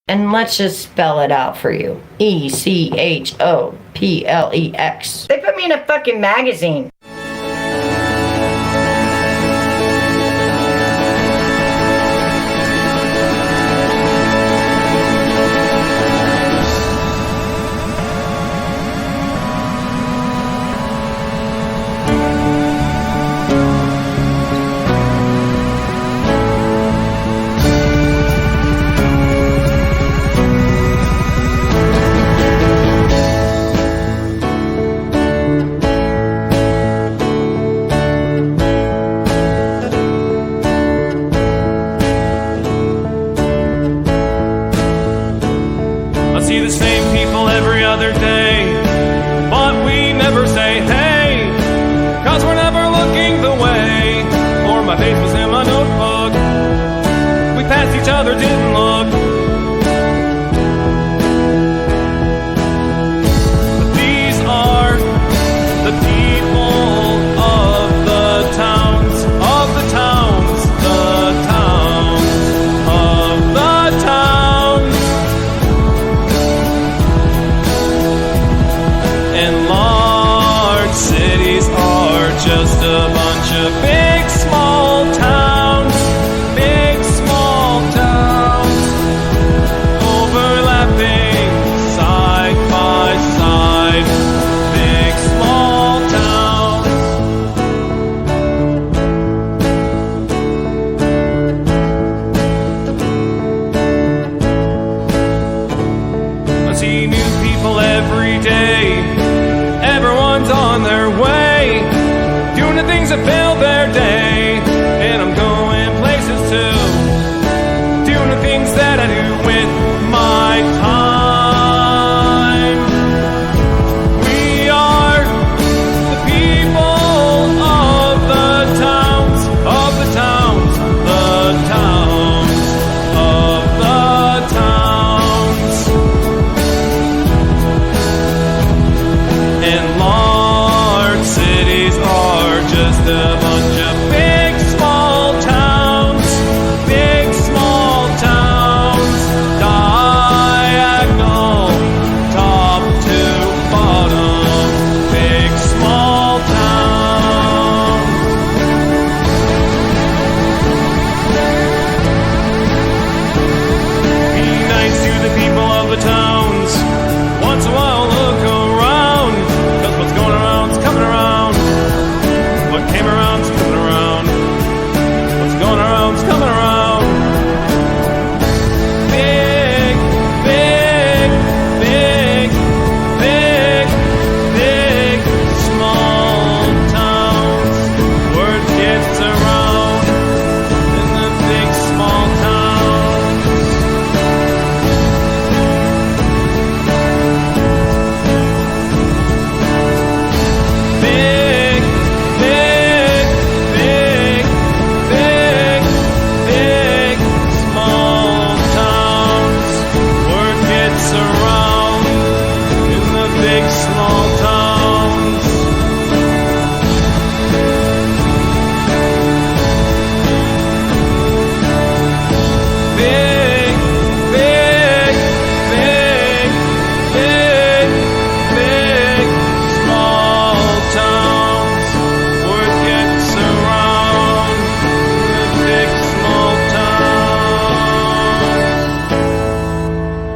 And let's just spell it out for you. Echoplex. They put me in a fucking magazine.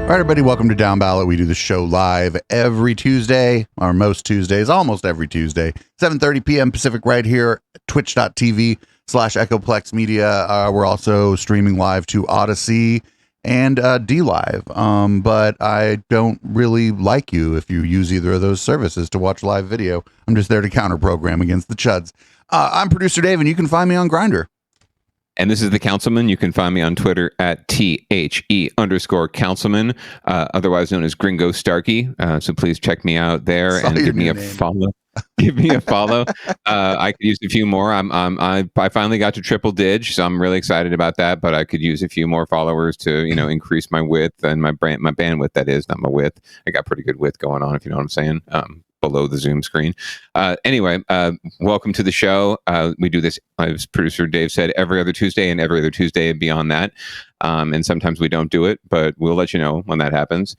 All right, everybody, welcome to Downballot. We do the show live every Tuesday, or most Tuesdays, almost every Tuesday, 7:30 p.m. Pacific, right here, twitch.tv/Echoplex Media. We're also streaming live to Odyssey and D-Live, but I don't really like you if you use either of those services to watch live video. I'm just there to counter-program against the chuds. I'm producer Dave, and you can find me on Grindr. And this is the Councilman. You can find me on Twitter at THE_Councilman, otherwise known as Gringo Starkey. So please check me out there and give me a follow. Give me a follow. I could use a few more. I finally got to triple dig, so I'm really excited about that. But I could use a few more followers to, increase my width and my bandwidth. That is, not my width. I got pretty good width going on, if you know what I'm saying. below the Zoom screen. Anyway, welcome to the show. We do this, as producer Dave said, every other Tuesday and every other Tuesday beyond that. And sometimes we don't do it, but we'll let you know when that happens.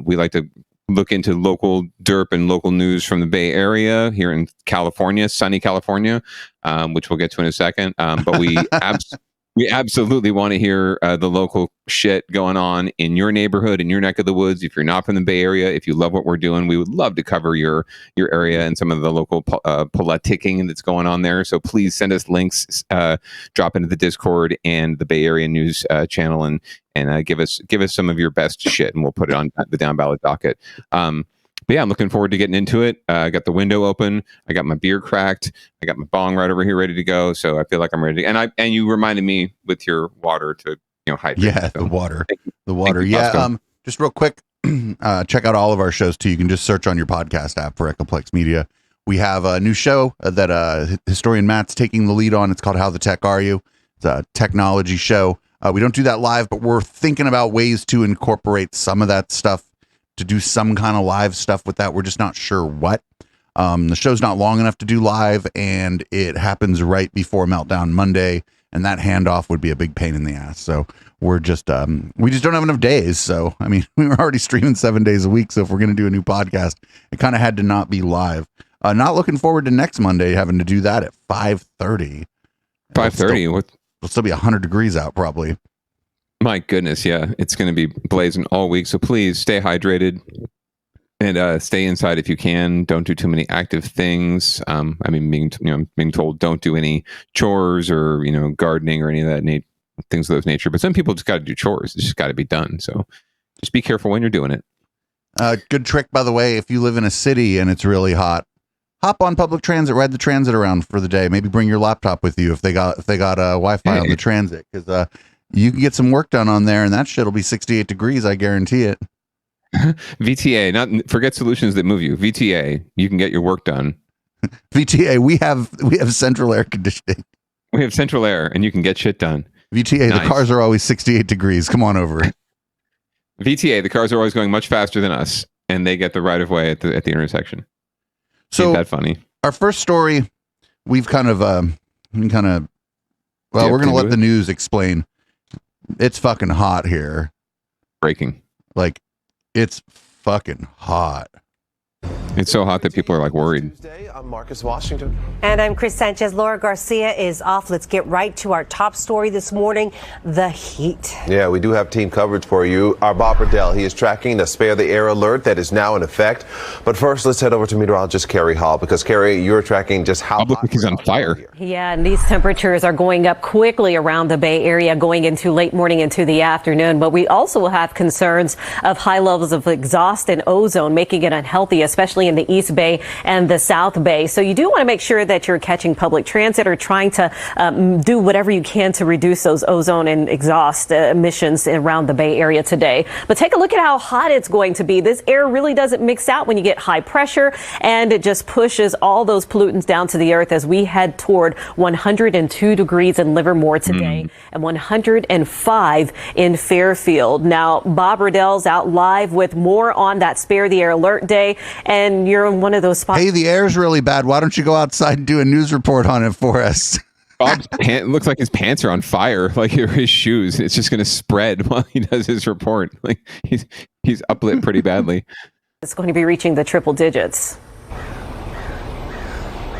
We like to look into local derp and local news from the Bay Area here in California, sunny California, which we'll get to in a second. But we we absolutely want to hear the local shit going on in your neighborhood, in your neck of the woods. If you're not from the Bay Area, if you love what we're doing, we would love to cover your area and some of the local politicking that's going on there. So please send us links, drop into the Discord and the Bay Area News channel, and give us some of your best shit, and we'll put it on the Downballot docket. But yeah, I'm looking forward to getting into it. I got the window open. I got my beer cracked. I got my bong right over here ready to go. So I feel like I'm ready to, and you reminded me with your water to, hydrate. Yeah, so, the water. Yeah. Just real quick, check out all of our shows too. You can just search on your podcast app for Echoplex Media. We have a new show that historian Matt's taking the lead on. It's called How the Tech Are You? It's a technology show. We don't do that live, but we're thinking about ways to incorporate some of that stuff, to do some kind of live stuff with that. We're just not sure what. The show's not long enough to do live, and it happens right before Meltdown Monday, and that handoff would be a big pain in the ass. So we're just, we just don't have enough days. So, I mean, we were already streaming 7 days a week. So if we're going to do a new podcast, it kind of had to not be live. Not looking forward to next Monday having to do that at 5:30. 5:30. It'll still be 100 degrees out probably. My goodness, yeah, it's going to be blazing all week. So please stay hydrated and stay inside if you can. Don't do too many active things. I mean, being told don't do any chores or gardening or any of that things of those nature. But some people just got to do chores. It's just got to be done. So just be careful when you're doing it. Good trick, by the way. If you live in a city and it's really hot, hop on public transit, ride the transit around for the day. Maybe bring your laptop with you if they got Wi-Fi on the transit, because you can get some work done on there, and that shit will be 68 degrees. I guarantee it. VTA, forget solutions that move you. VTA, you can get your work done. VTA, we have central air conditioning. We have central air, and you can get shit done. VTA, nice. The cars are always 68 degrees. Come on over. VTA, the cars are always going much faster than us, and they get the right of way at the intersection. So ain't that funny? Our first story, we're going to let the news explain. It's fucking hot here. Breaking. Like, it's fucking hot. It's so hot that people are like worried. Tuesday, I'm Marcus Washington. And I'm Chris Sanchez. Laura Garcia is off. Let's get right to our top story this morning, the heat. Yeah, we do have team coverage for you. Our Bob Riddell, he is tracking the spare the air alert that is now in effect. But first, let's head over to meteorologist Carrie Hall, because Carrie, you're tracking just how hot. He's on fire. Yeah, and these temperatures are going up quickly around the Bay Area going into late morning into the afternoon. But we also will have concerns of high levels of exhaust and ozone, making it unhealthy, especially in the East Bay and the South Bay. So you do want to make sure that you're catching public transit or trying to do whatever you can to reduce those ozone and exhaust emissions around the Bay Area today. But take a look at how hot it's going to be. This air really doesn't mix out when you get high pressure, and it just pushes all those pollutants down to the earth as we head toward 102 degrees in Livermore today and 105 in Fairfield. Now, Bob Riddell's out live with more on that Spare the Air Alert Day, and you're in one of those spots. Hey, the air's really bad. Why don't you go outside and do a news report on it for us? Bob's looks like his pants are on fire, like his shoes. It's just going to spread while he does his report. Like he's uplit pretty badly. It's going to be reaching the triple digits.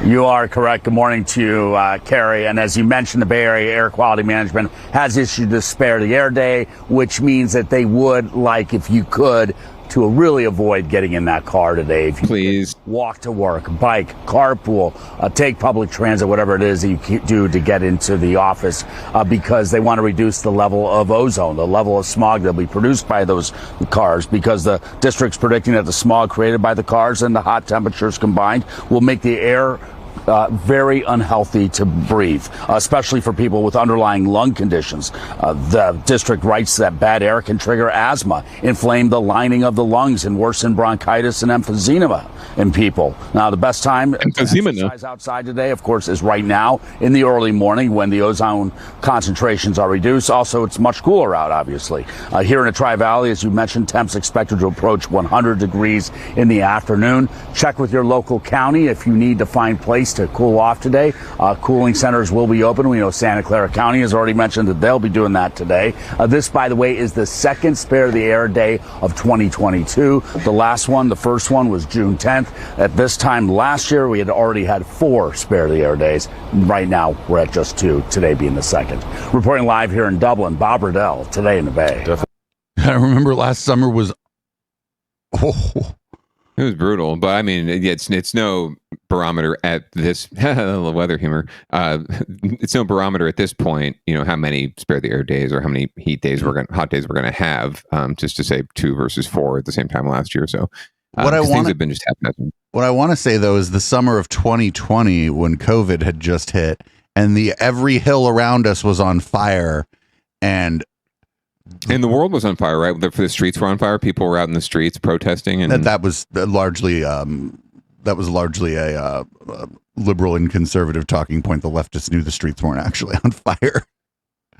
You are correct. Good morning to you, Carrie. And as you mentioned, the Bay Area Air Quality Management has issued the Spare the Air Day, which means that they would like, if you could, to really avoid getting in that car today. If you please walk to work, bike, carpool, take public transit, whatever it is that you do to get into the office, because they want to reduce the level of ozone, the level of smog that will be produced by those cars, because the district's predicting that the smog created by the cars and the hot temperatures combined will make the air very unhealthy to breathe, especially for people with underlying lung conditions. The district writes that bad air can trigger asthma, inflame the lining of the lungs, and worsen bronchitis and emphysema in people. Now, the best time to exercise outside today, of course, is right now in the early morning when the ozone concentrations are reduced. Also, it's much cooler out, obviously. Here in the Tri-Valley, as you mentioned, temps expected to approach 100 degrees in the afternoon. Check with your local county if you need to find place to cool off today. Cooling centers will be open. We know Santa Clara County has already mentioned that they'll be doing that today. This, by the way, is the second Spare the Air Day of 2022. The last one, the first one, was June 10th. At this time last year, we had already had 4 Spare the Air Days. Right now, we're at just 2, today being the second. Reporting live here in Dublin, Bob Riddell, Today in the Bay. I remember last summer was... It was brutal, but I mean, it's no barometer at this weather humor. It's no barometer at this point. You know how many Spare the Air days or how many hot days we're going to have. Just to say 2 versus 4 at the same time last year. So things have been just happening. What I want to say though is the summer of 2020 when COVID had just hit and every hill around us was on fire and the world was on fire, right? The streets were on fire. People were out in the streets protesting, and that was largely a liberal and conservative talking point. The leftists knew the streets weren't actually on fire.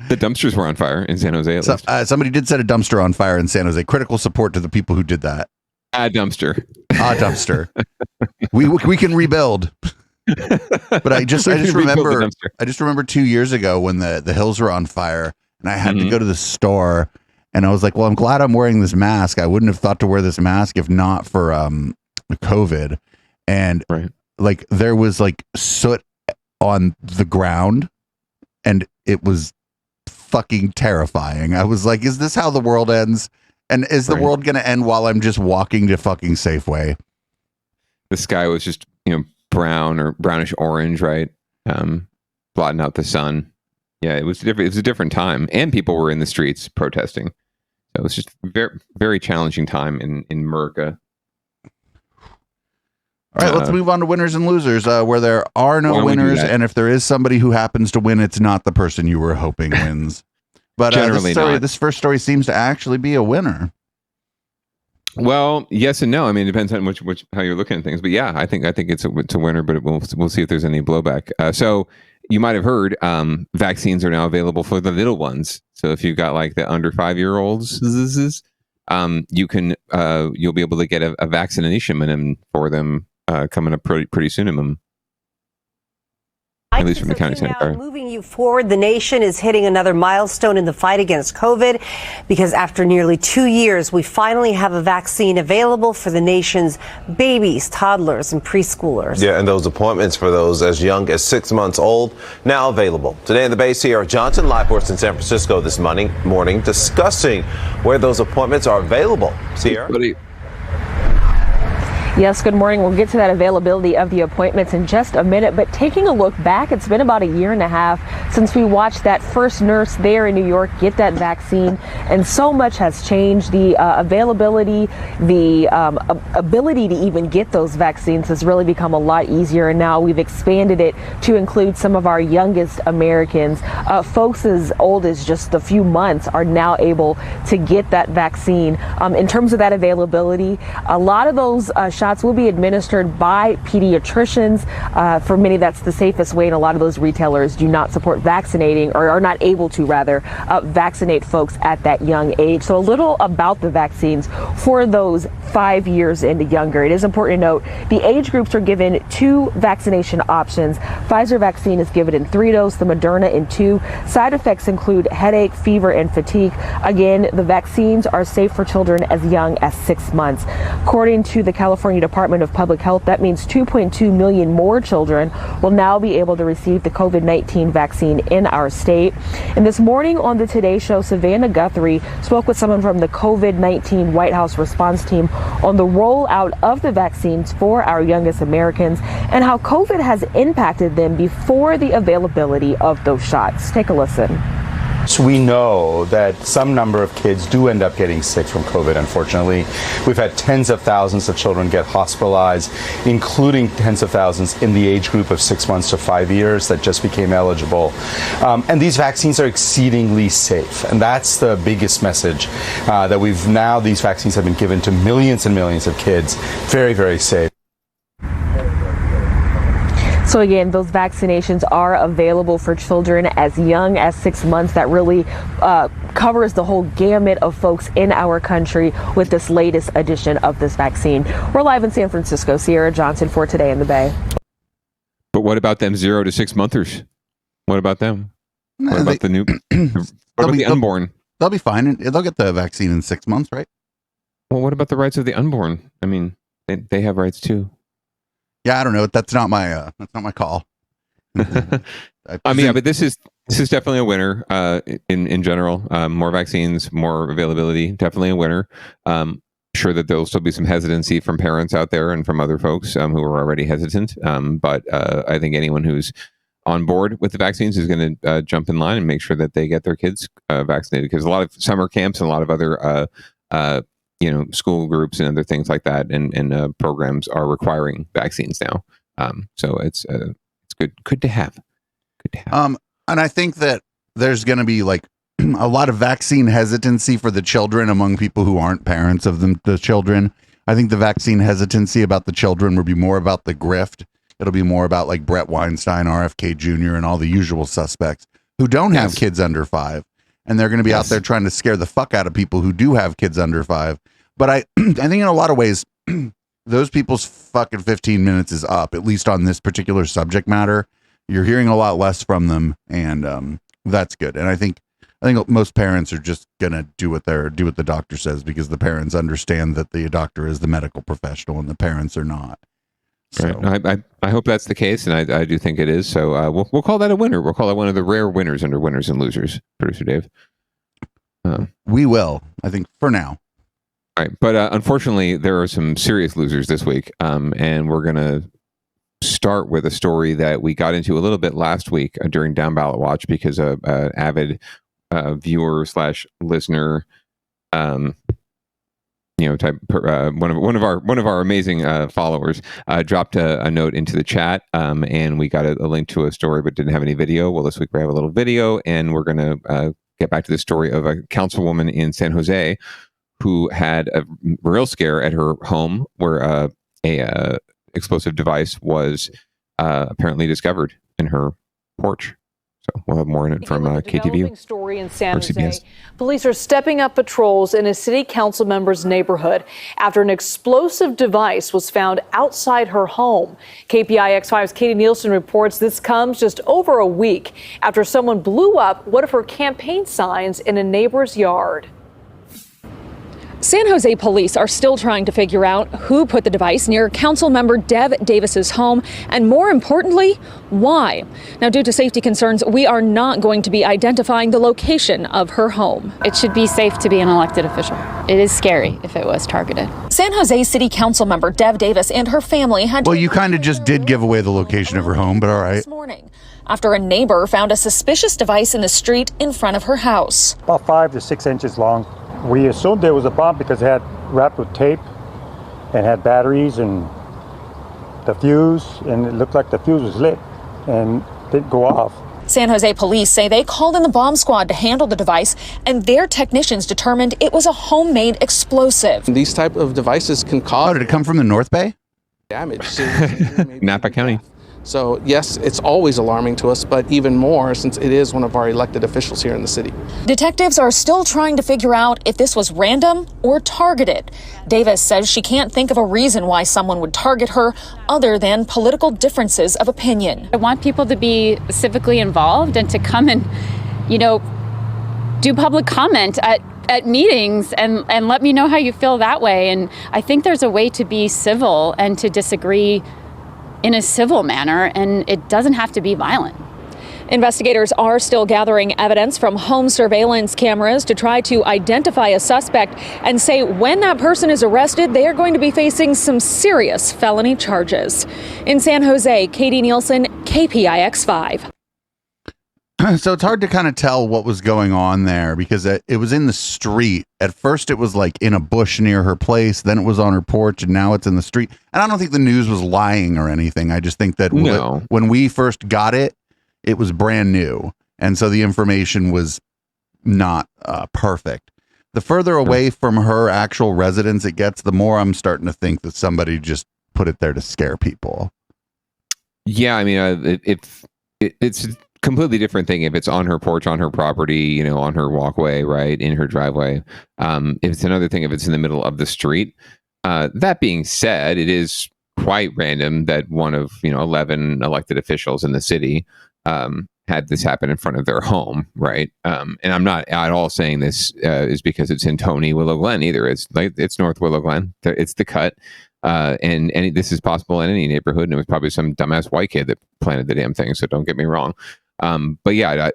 The dumpsters were on fire in San Jose. At least. Somebody did set a dumpster on fire in San Jose. Critical support to the people who did that. A dumpster. We can rebuild. But I just remember 2 years ago when the hills were on fire. And I had to go to the store and I was like, well, I'm glad I'm wearing this mask. I wouldn't have thought to wear this mask if not for COVID. And like there was like soot on the ground and it was fucking terrifying. I was like, is this how the world ends? And is the world going to end while I'm just walking to fucking Safeway? The sky was just, brown or brownish orange, right? Blotting out the sun. Yeah, it was different. It was a different time, and people were in the streets protesting. So it was just very, very challenging time in America. All right, let's move on to winners and losers, where there are no winners, and if there is somebody who happens to win, it's not the person you were hoping wins. But this first story seems to actually be a winner. Well, yes and no. I mean, it depends on which how you're looking at things. But yeah, I think it's a winner. But we'll see if there's any blowback. So. You might have heard vaccines are now available for the little ones. So if you've got like the under 5-year-olds, you'll be able to get a vaccination for them coming up pretty soon. At least from the county center. Moving you forward, the nation is hitting another milestone in the fight against COVID because after nearly 2 years, we finally have a vaccine available for the nation's babies, toddlers, and preschoolers. Yeah, and those appointments for those as young as 6 months old now available. Today in the Bay, Sierra Johnson live for us in San Francisco this morning discussing where those appointments are available. Sierra? Yes, good morning. We'll get to that availability of the appointments in just a minute, but taking a look back, it's been about 1.5 years since we watched that first nurse there in New York get that vaccine, and so much has changed. The availability, the ability to even get those vaccines has really become a lot easier, and now we've expanded it to include some of our youngest Americans. Folks as old as just a few months are now able to get that vaccine. In terms of that availability, a lot of those shots will be administered by pediatricians. For many, that's the safest way, and a lot of those retailers do not support vaccinating, or are not able to rather, vaccinate folks at that young age. So a little about the vaccines for those 5 years and younger. It is important to note the age groups are given 2 vaccination options. Pfizer vaccine is given in 3 doses, the Moderna in 2. Side effects include headache, fever, and fatigue. Again, the vaccines are safe for children as young as 6 months. According to the California Department of Public Health, that means 2.2 million more children will now be able to receive the COVID-19 vaccine in our state. And this morning on the Today Show, Savannah Guthrie spoke with someone from the COVID-19 White House response team on the rollout of the vaccines for our youngest Americans and how COVID has impacted them before the availability of those shots. Take a listen. yes, we know that some number of kids do end up getting sick from COVID, unfortunately. We've had tens of thousands of children get hospitalized, including tens of thousands in the age group of 6 months to 5 years that just became eligible. And these vaccines are exceedingly safe. And that's the biggest message that these vaccines have been given to millions and millions of kids. Very, very safe. So again, those vaccinations are available for children as young as 6 months. That really covers the whole gamut of folks in our country with this latest edition of this vaccine. We're live in San Francisco. Sierra Johnson for Today in the Bay. But what about them 0 to 6 monthers? What about them? What about the new? What about the unborn? They'll be fine. They'll get the vaccine in 6 months, right? Well, what about the rights of the unborn? I mean, they have rights too. Yeah, I don't know. That's not my call. I mean, yeah, but this is definitely a winner in general. More vaccines, more availability, definitely a winner. Sure that there'll still be some hesitancy from parents out there and from other folks who are already hesitant. But I think anyone who's on board with the vaccines is going to jump in line and make sure that they get their kids vaccinated, because a lot of summer camps and a lot of other school groups and other things like that and programs are requiring vaccines now. So it's good to have. And I think that there's going to be like a lot of vaccine hesitancy for the children among people who aren't parents of the children. I think the vaccine hesitancy about the children will be more about the grift. It'll be more about like Brett Weinstein, RFK Jr., and all the usual suspects who don't have kids under 5. And they're going to be out there trying to scare the fuck out of people who do have kids under 5. But I think in a lot of ways, those people's fucking 15 minutes is up, at least on this particular subject matter. You're hearing a lot less from them, and that's good. And I think most parents are just going to do what the doctor says, because the parents understand that the doctor is the medical professional and the parents are not. So. Right. I hope that's the case, and I do think it is. So we'll call that a winner. We'll call it one of the rare winners under winners and losers, Producer Dave. We will, I think, for now. All right, but unfortunately, there are some serious losers this week, and we're going to start with a story that we got into a little bit last week during Downballot Watch, because an avid viewer / listener. One of our amazing followers dropped a note into the chat, and we got a link to a story but didn't have any video. Well, this week we have a little video, and we're going to get back to the story of a councilwoman in San Jose who had a real scare at her home where a explosive device was apparently discovered in her porch. So we'll have more in it from KTVU. Story in San Jose. Police are stepping up patrols in a city council member's neighborhood after an explosive device was found outside her home. KPIX5's Katie Nielsen reports this comes just over a week after someone blew up one of her campaign signs in a neighbor's yard. San Jose police are still trying to figure out who put the device near Councilmember Dev Davis's home, and more importantly, why. Now, due to safety concerns, we are not going to be identifying the location of her home. It should be safe to be an elected official. It is scary if it was targeted. San Jose City Council member Dev Davis and her family had Well, you kind of just did give away the location of her home, but all right. This morning, after a neighbor found a suspicious device in the street in front of her house. About 5 to 6 inches long. We assumed there was a bomb because it had wrapped with tape and had batteries and the fuse, and it looked like the fuse was lit and didn't go off. San Jose police say they called in the bomb squad to handle the device, and their technicians determined it was a homemade explosive. These type of devices can cause... Oh, did it come from the North Bay? Damage. Napa County. So, yes, it's always alarming to us, but even more since it is one of our elected officials here in the city. Detectives are still trying to figure out if this was random or targeted. Davis says she can't think of a reason why someone would target her other than political differences of opinion. I want people to be civically involved and to come and, do public comment at meetings and let me know how you feel that way. And I think there's a way to be civil and to disagree in a civil manner, and it doesn't have to be violent. Investigators are still gathering evidence from home surveillance cameras to try to identify a suspect and say when that person is arrested, they are going to be facing some serious felony charges. In San Jose, Katie Nielsen, KPIX5. So it's hard to kind of tell what was going on there because it was in the street. At first, it was like in a bush near her place. Then it was on her porch, and now it's in the street. And I don't think the news was lying or anything. I just think that when we first got it, it was brand new, and so the information was not perfect. The further away from her actual residence it gets, the more I'm starting to think that somebody just put it there to scare people. Yeah, I mean, it's a completely different thing if it's on her porch, on her property, you know, on her walkway, right, in her driveway. It's another thing if it's in the middle of the street. That being said, it is quite random that one of 11 elected officials in the city had this happen in front of their home, right? And I'm not at all saying this is because it's in Tony Willow Glen either. It's like it's North Willow Glen. It's the cut. And this is possible in any neighborhood, and it was probably some dumbass white kid that planted the damn thing. So don't get me wrong. But yeah,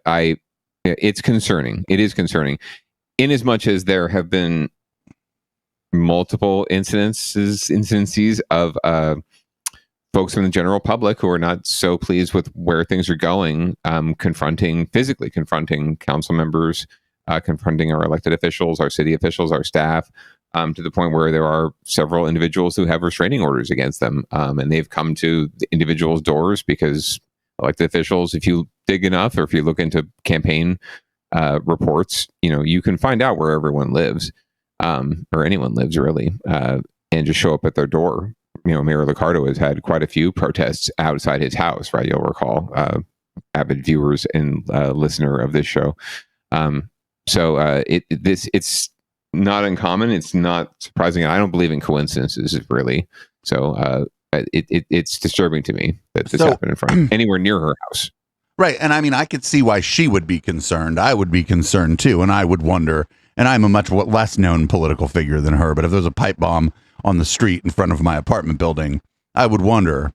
it's concerning. It is concerning, in as much as there have been multiple instances of folks from the general public who are not so pleased with where things are going, physically confronting council members, confronting our elected officials, our city officials, our staff. To the point where there are several individuals who have restraining orders against them. And they've come to the individuals' doors because elected officials, if you dig enough or if you look into campaign reports, you can find out where everyone lives, or anyone lives really, and just show up at their door. Mayor Liccardo has had quite a few protests outside his house, right? You'll recall, avid viewers and listener of this show. It's not uncommon. It's not surprising. I don't believe in coincidences, really. So it's disturbing to me that this happened in front anywhere near her house. Right. And I mean, I could see why she would be concerned. I would be concerned too. And I would wonder, and I'm a much less known political figure than her, but if there's a pipe bomb on the street in front of my apartment building, I would wonder.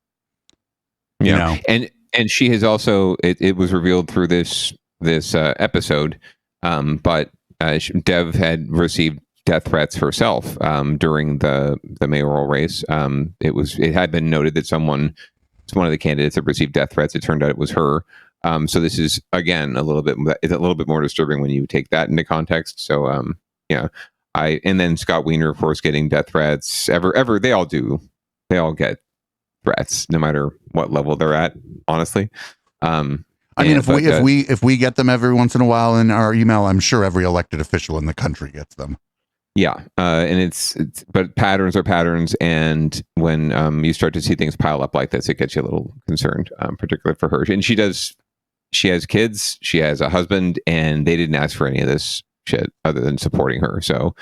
And she has also, it was revealed through this episode, but Dev had received death threats herself during the mayoral race. It had been noted that one of the candidates had received death threats. It turned out it was her. So this is again a little bit more disturbing when you take that into context. So and then Scott Wiener, of course, getting death threats. They all do. They all get threats, no matter what level they're at. Honestly. If we get them every once in a while in our email, I'm sure every elected official in the country gets them. Yeah, and but patterns are patterns, and when you start to see things pile up like this, it gets you a little concerned, particularly for her. And she has kids, she has a husband, and they didn't ask for any of this shit other than supporting her. So,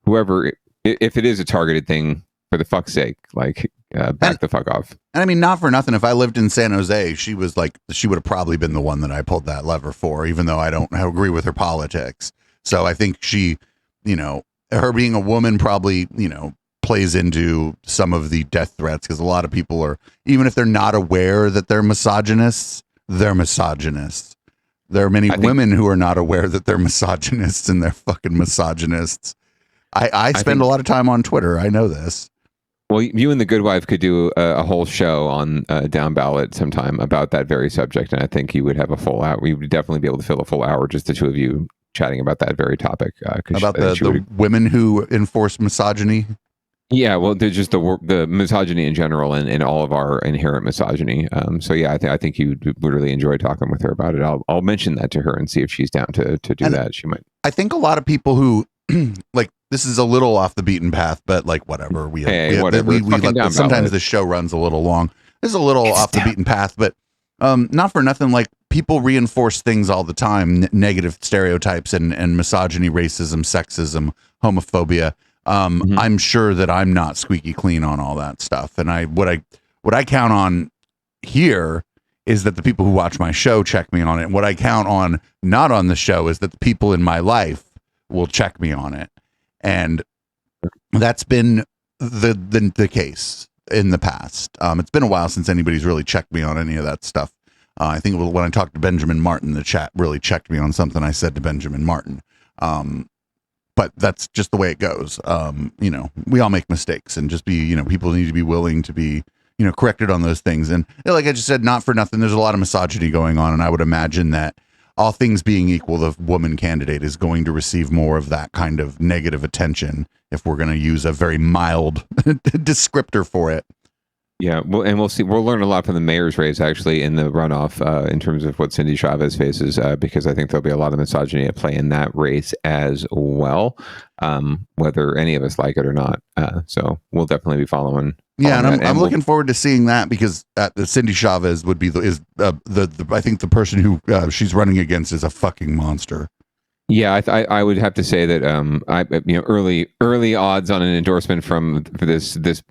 whoever, if it is a targeted thing, for the fuck's sake, back the fuck off. And I mean, not for nothing, if I lived in San Jose, she would have probably been the one that I pulled that lever for, even though I don't agree with her politics. So I think she, her being a woman probably, plays into some of the death threats, because a lot of people are, even if they're not aware that they're misogynists, they're misogynists. There are many women who are not aware that they're misogynists, and they're fucking misogynists. I spend a lot of time on Twitter. I know this. Well, you and the Good Wife could do a whole show on Downballot sometime about that very subject, and I think you would have a full hour. We would definitely be able to fill a full hour, just the two of you chatting about that very topic. About the women who enforce misogyny. Yeah, well, they're just the misogyny in general, and all of our inherent misogyny. So yeah, I think you would really enjoy talking with her about it. I'll mention that to her and see if she's down to do that. She might. I think a lot of people who this is a little off the beaten path, but whatever. Sometimes the show runs a little long. This is a little off the beaten path, but not for nothing. People reinforce things all the time, negative stereotypes and misogyny, racism, sexism, homophobia. I'm sure that I'm not squeaky clean on all that stuff. And what I count on here is that the people who watch my show check me on it. And what I count on not on the show is that the people in my life will check me on it. And that's been the case in the past. It's been a while since anybody's really checked me on any of that stuff. I think when I talked to Benjamin Martin, the chat really checked me on something I said to Benjamin Martin. But that's just the way it goes. We all make mistakes, and just be, people need to be willing to be, corrected on those things. And like I just said, not for nothing, there's a lot of misogyny going on. And I would imagine that all things being equal, the woman candidate is going to receive more of that kind of negative attention if we're going to use a very mild descriptor for it. Yeah, well, and we'll see. We'll learn a lot from the mayor's race, actually, in the runoff in terms of what Cindy Chavez faces, because I think there'll be a lot of misogyny at play in that race as well, whether any of us like it or not. So we'll definitely be following. Yeah, and I'm looking forward to seeing that, because Cindy Chavez would be I think the person who she's running against is a fucking monster. Yeah, I would have to say that early odds on an endorsement for this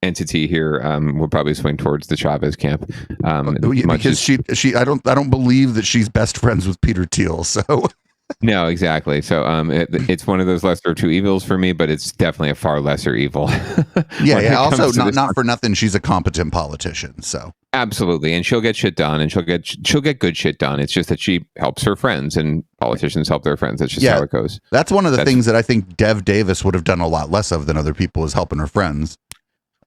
entity here will probably swing towards the Chavez camp. Because she I don't believe that she's best friends with Peter Thiel. So no, exactly. So it's one of those lesser of two evils for me, but it's definitely a far lesser evil. Yeah. Also, not for nothing, she's a competent politician. So absolutely, and she'll get shit done, and she'll get good shit done. It's just that she helps her friends, and politicians help their friends. That's just how it goes. That's one of the things that I think Dev Davis would have done a lot less of than other people, is helping her friends.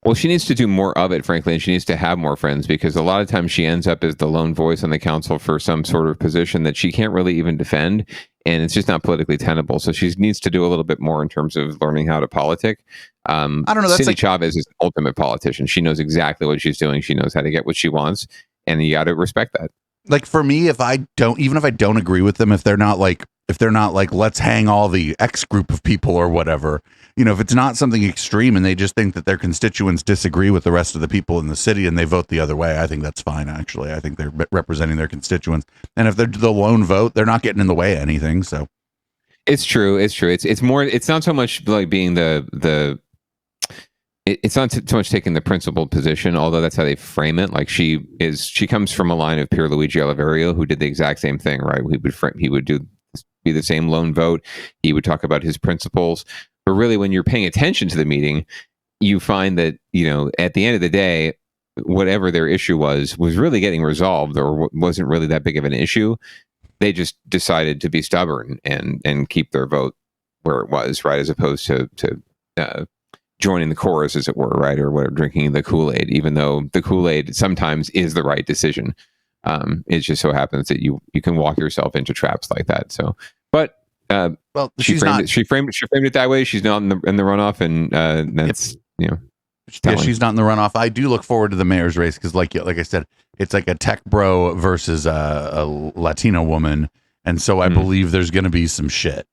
Well, she needs to do more of it, frankly, and she needs to have more friends, because a lot of times she ends up as the lone voice on the council for some sort of position that she can't really even defend, and it's just not politically tenable. So she needs to do a little bit more in terms of learning how to politic. I don't know. Cindy Chavez is an ultimate politician. She knows exactly what she's doing. She knows how to get what she wants, and you got to respect that. Like, for me, if I don't agree with them, if they're not like, let's hang all the X group of people or whatever, if it's not something extreme and they just think that their constituents disagree with the rest of the people in the city and they vote the other way, I think that's fine, actually. I think they're representing their constituents. And if they're the lone vote, they're not getting in the way of anything. So it's true. It's more, it's not so much like being it's not so much taking the principled position, although that's how they frame it. Like, she comes from a line of Pierluigi Oliverio, who did the exact same thing, right? He would be the same lone vote. He would talk about his principles. But really, when you're paying attention to the meeting, you find that, at the end of the day, whatever their issue was really getting resolved, or wasn't really that big of an issue. They just decided to be stubborn and keep their vote where it was, right? As opposed to joining the chorus, as it were, right? Or whatever, drinking the Kool-Aid, even though the Kool-Aid sometimes is the right decision. It just so happens that you can walk yourself into traps like that. So, but she framed it that way. She's not in the runoff, and that's she's not in the runoff. I do look forward to the mayor's race, because like I said, it's like a tech bro versus a Latino woman, and so I believe there's going to be some shit.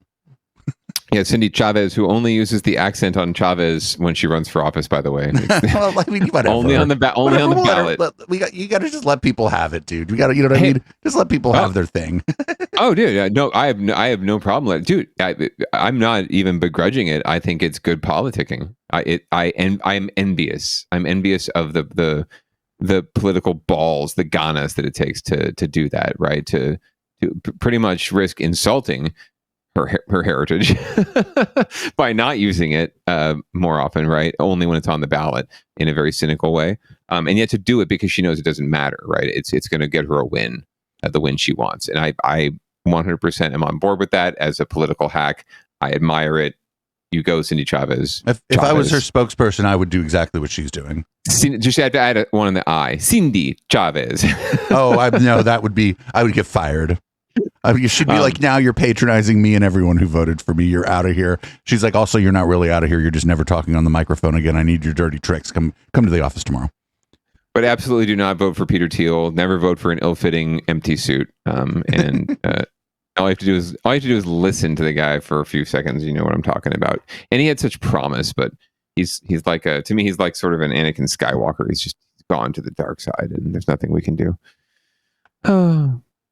Yeah, Cindy Chavez, who only uses the accent on Chavez when she runs for office, by the way. Well, I mean, whatever. Only on the ballot. You got to just let people have it, dude. We got to, what I mean? Just let people have their thing. Oh, dude, no, I have no problem with it, dude. I'm not even begrudging it. I think it's good politicking. I'm envious. I'm envious of the political balls, the ganas that it takes to do that, right? To pretty much risk insulting her heritage by not using it more often, right? Only when it's on the ballot, in a very cynical way, and yet to do it because she knows it doesn't matter, right? It's going to get her a win, the win she wants, and I 100% am on board with that as a political hack. I admire it. You go, Cindy Chavez. If I was her spokesperson, I would do exactly what she's doing. Just had to add one in the I. Cindy Chavez. I would get fired. You should be like, now you're patronizing me and everyone who voted for me. You're out of here. She's like, also, you're not really out of here. You're just never talking on the microphone again. I need your dirty tricks. Come to the office tomorrow. But absolutely do not vote for Peter Thiel. Never vote for an ill-fitting empty suit. And all you have to do is listen to the guy for a few seconds. You know what I'm talking about. And he had such promise, but he's like to me, he's like sort of an Anakin Skywalker. He's just gone to the dark side, and there's nothing we can do.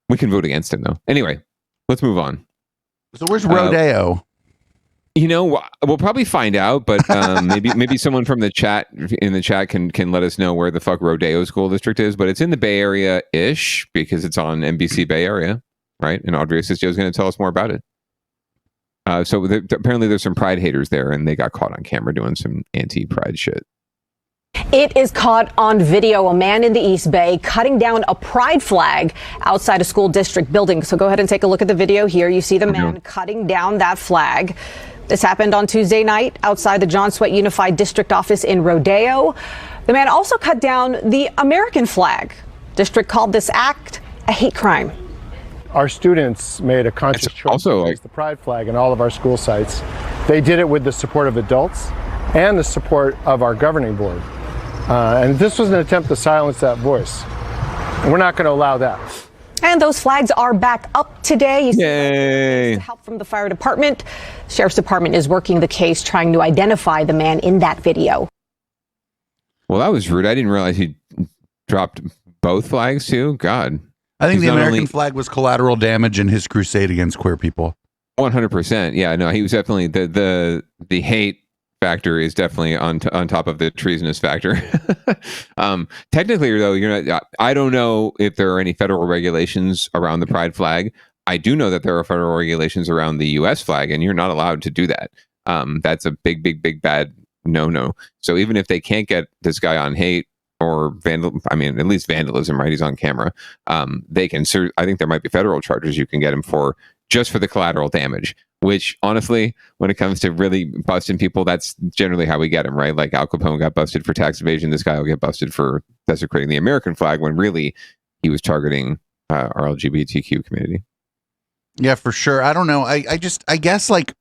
We can vote against him, though. Anyway, let's move on. So where's Rodeo? We'll probably find out, but maybe someone from the chat can let us know where the fuck Rodeo School District is. But it's in the Bay Area-ish, because it's on NBC Bay Area, right? And Audrey Assistio is going to tell us more about it. So apparently there's some Pride haters there, and they got caught on camera doing some anti-Pride shit. It is caught on video. A man in the East Bay cutting down a pride flag outside a school district building. So go ahead and take a look at the video here. You see the man cutting down that flag. This happened on Tuesday night outside the John Sweat Unified District office in Rodeo. The man also cut down the American flag. District called this act a hate crime. our students made a conscious choice also to raise the pride flag in all of our school sites. They did it with the support of adults and the support of our governing board. And this was an attempt to silence that voice. And we're not going to allow that. And those flags are back up today. You see Yay. help from the fire department. Sheriff's Department is working the case, trying to identify the man in that video. Well, that was rude. I didn't realize he dropped both flags too. God. I think He's the not American only- flag was collateral damage in his crusade against queer people. 100%. Yeah, no, he was definitely the hate factor is definitely on top of the treasonous factor. Technically, though, you're not. I don't know if there are any federal regulations around the pride flag. I do know that there are federal regulations around the U.S. flag, and you're not allowed to do that. That's a big bad no. So even if they can't get this guy on hate or at least vandalism, right? He's on camera. They can. I think there might be federal charges you can get him for just for the collateral damage. Which honestly, when it comes to really busting people, that's generally how we get them, right? Like Al Capone got busted for tax evasion. This guy will get busted for desecrating the American flag when really he was targeting our LGBTQ community. Yeah, for sure. I don't know. I guess like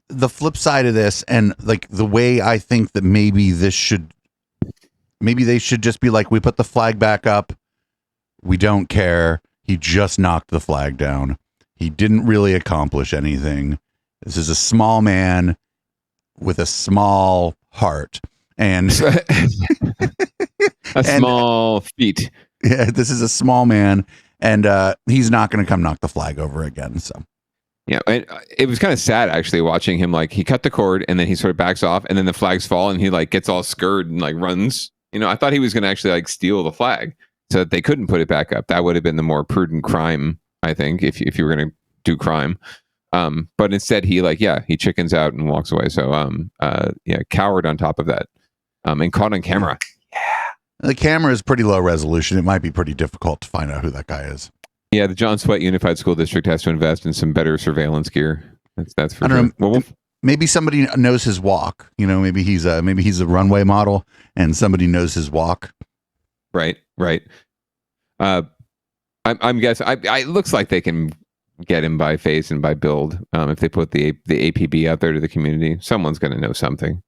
the flip side of this, and like the way I think that maybe they should just be like, we put the flag back up. We don't care. He just knocked the flag down. He didn't really accomplish anything. This is a small man with a small heart and small feet. Yeah, this is a small man, and he's not going to come knock the flag over again. So, yeah, it was kind of sad actually watching him. Like he cut the cord and then he sort of backs off, and then the flags fall, and he like gets all scared and like runs. I thought he was going to actually like steal the flag so that they couldn't put it back up. That would have been the more prudent crime, I think, if you were going to do crime. But instead he chickens out and walks away. So coward on top of that. And caught on camera. Yeah. The camera is pretty low resolution. It might be pretty difficult to find out who that guy is. Yeah, the John Sweat Unified School District has to invest in some better surveillance gear. That's for I don't sure. know. Maybe somebody knows his walk. Maybe he's a runway model and somebody knows his walk. Right. I'm guessing. It looks like they can get him by face and by build. If they put the APB out there to the community, someone's going to know something.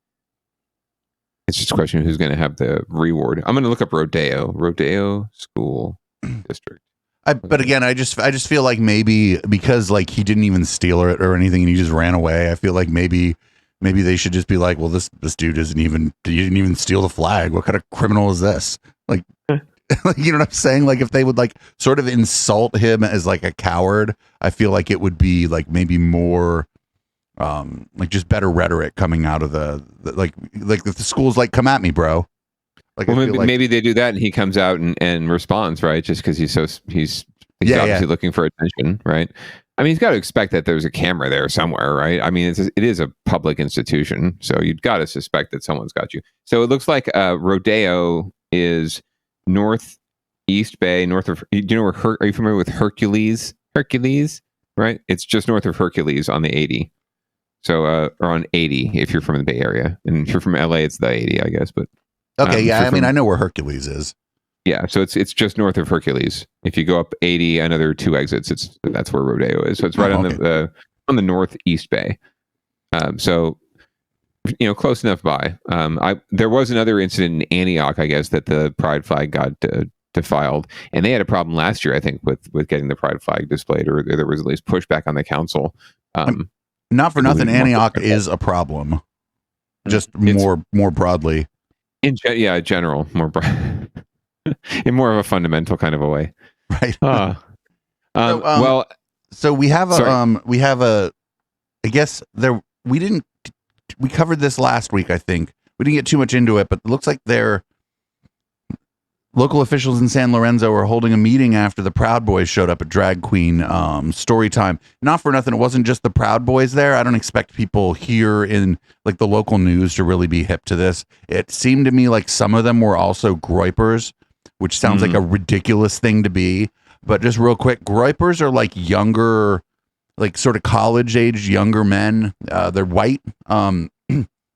It's just a question of who's going to have the reward. I'm going to look up Rodeo School District. But again, I just feel like maybe because like he didn't even steal it or anything and he just ran away. I feel like maybe they should just be like, well, this dude he didn't even steal the flag. What kind of criminal is this? Like, you know what I'm saying? Like if they would like sort of insult him as like a coward, I feel like it would be like maybe more like just better rhetoric coming out of the like if the school's like, come at me, bro. Like, well, maybe they do that and he comes out and responds, right? Just because he's obviously looking for attention, right? I mean, he's got to expect that there's a camera there somewhere, right? I mean, it is a public institution, so you've got to suspect that someone's got you. So it looks like Rodeo is northeast Bay, north of. Do you know where? Are you familiar with Hercules? Hercules, right? It's just north of Hercules on the 80. So, or on 80 if you're from the Bay Area, and if you're from LA, it's the 80, I guess. But okay, yeah, I mean, I know where Hercules is. Yeah, so it's just north of Hercules. If you go up 80, another 2 exits, that's where Rodeo is. So it's right on the northeast Bay. So close enough by. There was another incident in Antioch, I guess, that the pride flag got defiled, and they had a problem last year, I think, with getting the pride flag displayed, or there was at least pushback on the council. Not for nothing, Antioch is a problem. Just more broadly. In general, more broad. In more of a fundamental kind of a way, right? So we have I guess we covered this last week. I think we didn't get too much into it, but it looks like local officials in San Lorenzo are holding a meeting after the Proud Boys showed up at Drag Queen story time. Not for nothing, it wasn't just the Proud Boys there. I don't expect people here in like the local news to really be hip to this. It seemed to me like some of them were also groypers, which sounds like a ridiculous thing to be. But just real quick, groypers are like younger, like sort of college age younger men. They're white.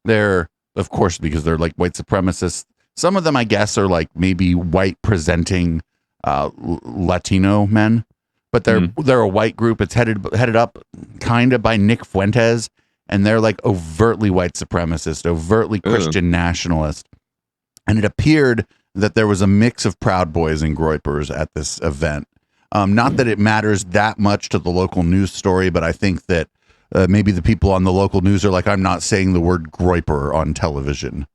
They're, of course, because they're like white supremacists. Some of them, I guess, are like maybe white presenting Latino men. but they're a white group. It's headed up kind of by Nick Fuentes, and they're like overtly white supremacist, overtly Christian nationalist. And it appeared that there was a mix of Proud Boys and Groypers at this event. Not that it matters that much to the local news story, but I think that maybe the people on the local news are like, I'm not saying the word Groyper on television.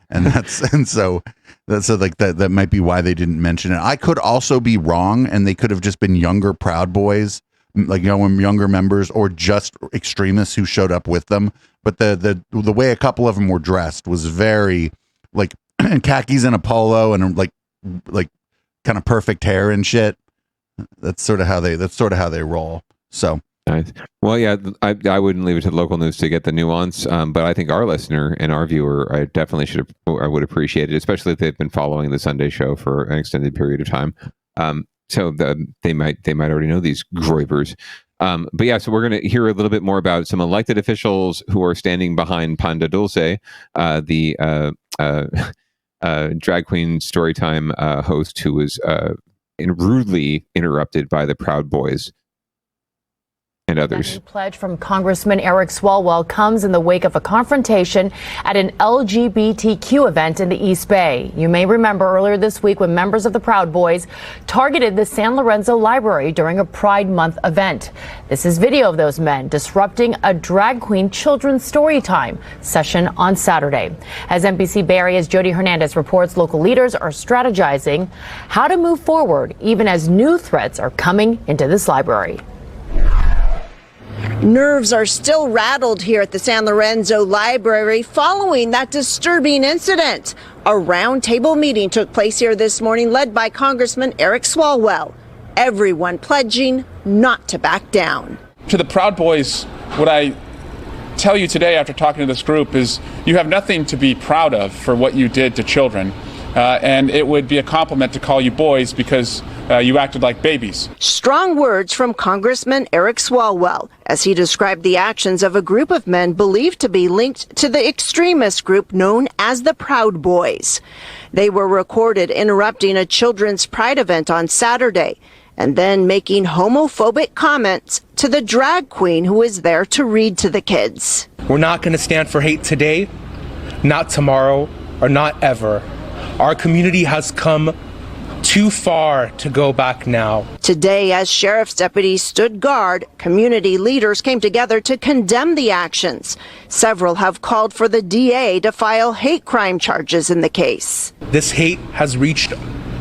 And so that might be why they didn't mention it. I could also be wrong, and they could have just been younger Proud Boys, like younger members, or just extremists who showed up with them. But the way a couple of them were dressed was very like khakis and a polo and like kind of perfect hair and shit. That's sort of how they roll. So nice. Well, yeah, I wouldn't leave it to the local news to get the nuance, but I think our listener and our viewer, I definitely would appreciate it, especially if they've been following the Sunday show for an extended period of time. So they might already know these Groypers. But yeah, so we're going to hear a little bit more about some elected officials who are standing behind Panda Dulce, the drag queen storytime host who was rudely interrupted by the Proud Boys and others. A pledge from Congressman Eric Swalwell comes in the wake of a confrontation at an LGBTQ event in the East Bay. You may remember earlier this week when members of the Proud Boys targeted the San Lorenzo Library during a Pride Month event. This is video of those men disrupting a drag queen children's story time session on Saturday. As NBC Bay Area's Jody Hernandez reports, local leaders are strategizing how to move forward even as new threats are coming into this library. Nerves are still rattled here at the San Lorenzo Library following that disturbing incident. A roundtable meeting took place here this morning led by Congressman Eric Swalwell. Everyone pledging not to back down. To the Proud Boys, what I tell you today after talking to this group is you have nothing to be proud of for what you did to children. And it would be a compliment to call you boys because you acted like babies. Strong words from Congressman Eric Swalwell as he described the actions of a group of men believed to be linked to the extremist group known as the Proud Boys. They were recorded interrupting a children's pride event on Saturday and then making homophobic comments to the drag queen who was there to read to the kids. We're not going to stand for hate today, not tomorrow, or not ever. Our community has come too far to go back now. Today, as sheriff's deputies stood guard, community leaders came together to condemn the actions. Several have called for the DA to file hate crime charges in the case. This hate has reached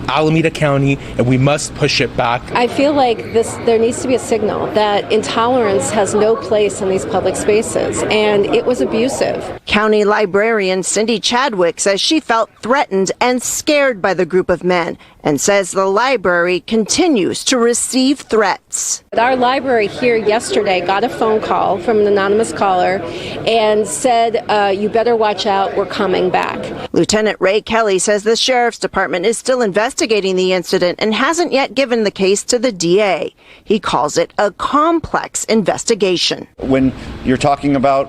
Alameda County, and we must push it back. I feel like there needs to be a signal that intolerance has no place in these public spaces, and it was abusive. County librarian Cindy Chadwick says she felt threatened and scared by the group of men and says the library continues to receive threats. Our library here yesterday got a phone call from an anonymous caller and said, you better watch out, we're coming back. Lieutenant Ray Kelly says the sheriff's department is still investigating the incident and hasn't yet given the case to the DA. He calls it a complex investigation. When you're talking about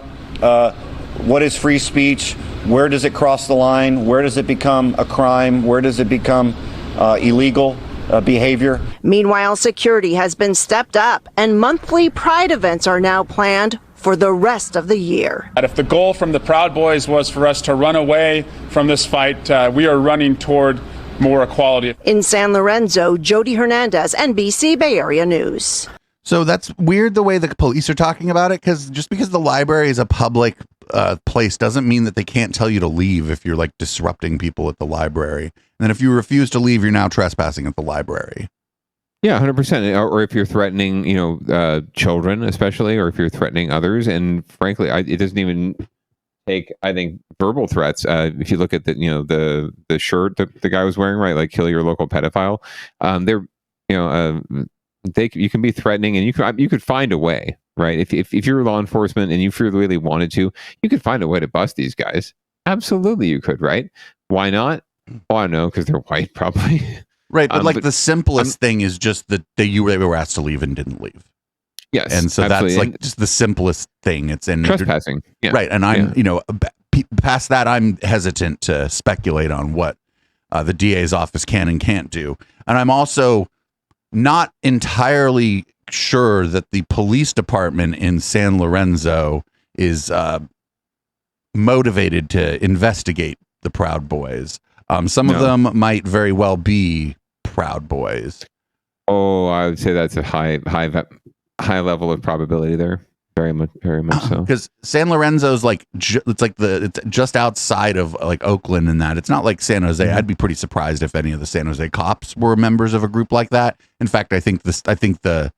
what is free speech, where does it cross the line, where does it become a crime, where does it become illegal behavior. Meanwhile, security has been stepped up and monthly Pride events are now planned for the rest of the year. If the goal from the Proud Boys was for us to run away from this fight, we are running toward more equality. In San Lorenzo, Jody Hernandez, NBC Bay Area News. So that's weird the way the police are talking about it, because just because the library is a public place doesn't mean that they can't tell you to leave if you're like disrupting people at the library. And then if you refuse to leave, you're now trespassing at the library. Yeah, 100%. Or if you're threatening, children, especially, or if you're threatening others. And frankly, it doesn't even take, I think, verbal threats. If you look at the shirt that the guy was wearing, right, like kill your local pedophile. You can be threatening, and you could find a way, right? If you're law enforcement and you really wanted to, you could find a way to bust these guys. Absolutely, you could, right? Why not? Oh, I know, because they're white, probably. Right, but the simplest thing is just that they were asked to leave and didn't leave. Yes, and so absolutely. That's like just the simplest thing. It's in trespassing, yeah. Right? And I'm, past that, I'm hesitant to speculate on what the DA's office can and can't do. And I'm also not entirely sure that the police department in San Lorenzo is motivated to investigate the Proud Boys. Some of them might very well be Proud Boys. Oh, I would say that's a high level of probability there. Very much so. Because San Lorenzo's like it's just outside of like Oakland and that. It's not like San Jose. I'd be pretty surprised if any of the San Jose cops were members of a group like that. In fact, I think the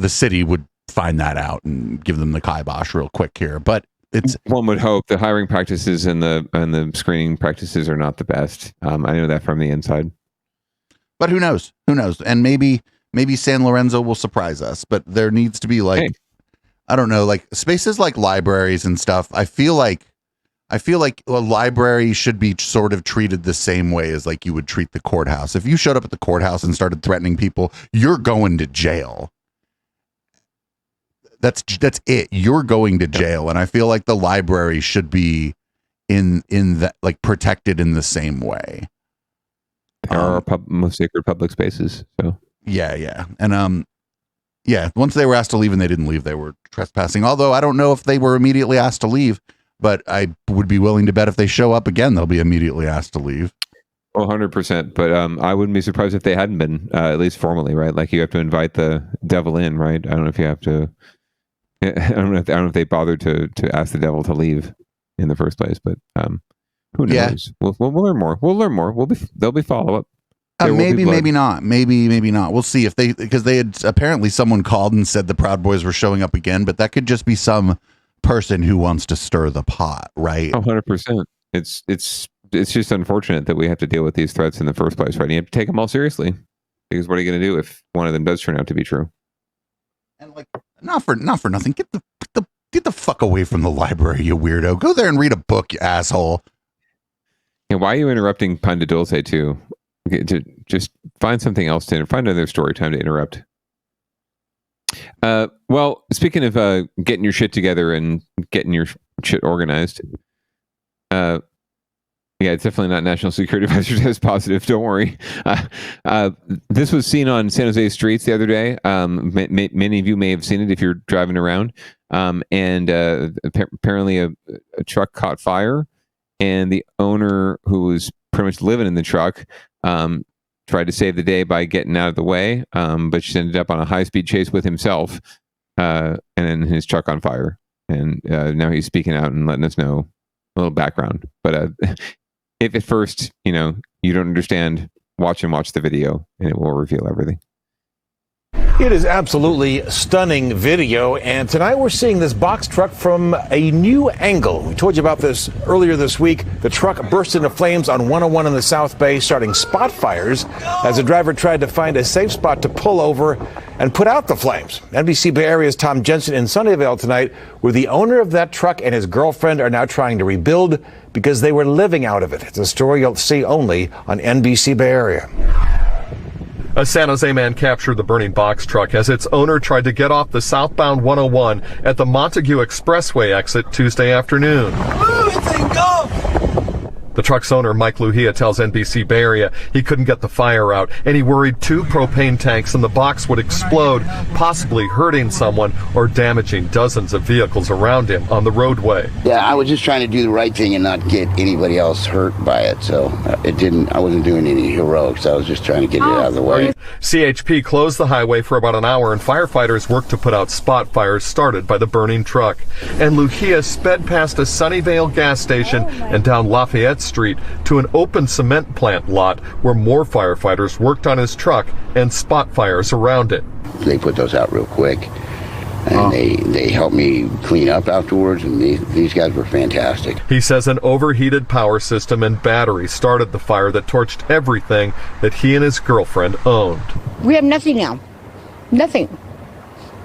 city would find that out and give them the kibosh real quick here. But it's one would hope the hiring practices and the screening practices are not the best. I know that from the inside. But who knows? Who knows? And maybe San Lorenzo will surprise us. But there needs to be like, I don't know, like spaces like libraries and stuff. I feel like a library should be sort of treated the same way as like you would treat the courthouse. If you showed up at the courthouse and started threatening people, you're going to jail. That's it. You're going to jail. And I feel like the library should be in that, like, protected in the same way. There are most sacred public spaces. So yeah. And once they were asked to leave and they didn't leave, they were trespassing. Although I don't know if they were immediately asked to leave, but I would be willing to bet if they show up again, they'll be immediately asked to leave. 100%. But I wouldn't be surprised if they hadn't been, at least formally, right? Like you have to invite the devil in, right? I don't know if you have to. I don't know if they bothered to ask the devil to leave in the first place, but who knows? Yeah. We'll learn more. There'll be follow up. Maybe not. Maybe not. We'll see because they had apparently someone called and said the Proud Boys were showing up again, but that could just be some person who wants to stir the pot, right? 100%. It's just unfortunate that we have to deal with these threats in the first place, right? You have to take them all seriously, because what are you going to do if one of them does turn out to be true? And like, not for nothing. Get the fuck away from the library, you weirdo. Go there and read a book, you asshole. Yeah, why are you interrupting Pan de Dulce too? Just find something else to find another story time to interrupt. Well, speaking of getting your shit together and getting your shit organized, yeah, it's definitely not National Security Advisor test positive. Don't worry. This was seen on San Jose streets the other day. Many of you may have seen it if you're driving around. And apparently a truck caught fire, and the owner, who was pretty much living in the truck, tried to save the day by getting out of the way, but she ended up on a high-speed chase with himself, and then his truck on fire. And now he's speaking out and letting us know a little background. But if at first, you don't understand, watch the video, and it will reveal everything. It is absolutely stunning video, and tonight we're seeing this box truck from a new angle. We told you about this earlier this week. The truck burst into flames on 101 in the South Bay, starting spot fires as the driver tried to find a safe spot to pull over and put out the flames. NBC Bay Area's Tom Jensen in Sunnyvale tonight, where the owner of that truck and his girlfriend are now trying to rebuild because they were living out of it. It's a story you'll see only on NBC Bay Area. A San Jose man captured the burning box truck as its owner tried to get off the southbound 101 at the Montague Expressway exit Tuesday afternoon. The truck's owner, Mike Luhia, tells NBC Bay Area he couldn't get the fire out, and he worried 2 propane tanks in the box would explode, possibly hurting someone or damaging dozens of vehicles around him on the roadway. Yeah, I was just trying to do the right thing and not get anybody else hurt by it, so I wasn't doing any heroics. I was just trying to get it out of the way. CHP closed the highway for about an hour, and firefighters worked to put out spot fires started by the burning truck. And Luhia sped past a Sunnyvale gas station and down Lafayette Street to an open cement plant lot where more firefighters worked on his truck and spot fires around it. They put those out real quick, and they helped me clean up afterwards, and these guys were fantastic. He says an overheated power system and battery started the fire that torched everything that he and his girlfriend owned. We have nothing now. Nothing.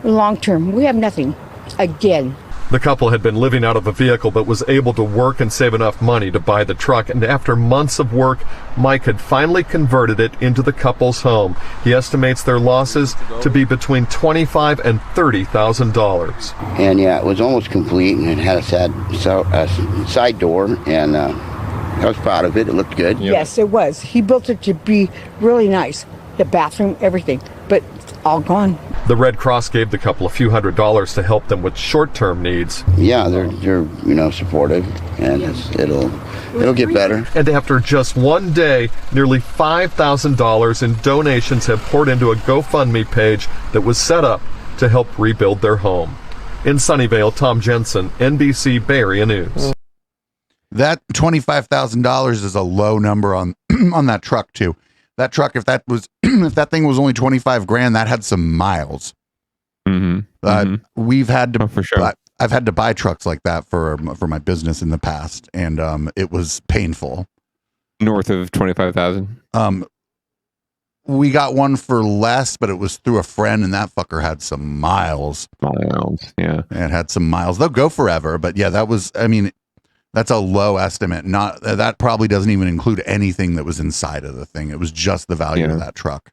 Long term, we have nothing. Again. The couple had been living out of a vehicle but was able to work and save enough money to buy the truck, and after months of work, Mike had finally converted it into the couple's home. He estimates their losses to be between $25,000 and $30,000. And yeah, it was almost complete, and it had a side door, and I was proud of it. It looked good. Yes, it was. He built it to be really nice. The bathroom, everything. but it's all gone. The Red Cross gave the couple a few $100s to help them with short-term needs. Yeah, they're supportive, and it'll get better. And after just one day, nearly $5,000 in donations have poured into a GoFundMe page that was set up to help rebuild their home. In Sunnyvale, Tom Jensen, NBC Bay Area News. That $25,000 is a low number on on that truck too. That truck, if that was if that thing was only 25 grand, that had some miles. We've had to for sure. I've had to buy trucks like that for my business in the past, and it was painful. North of 25,000. We got one for less, but it was through a friend, and that fucker had some miles. Yeah. It had some miles. They'll go forever, but yeah, that was. I mean, that's a low estimate. Not that probably doesn't even include anything that was inside of the thing. It was just the value of that truck.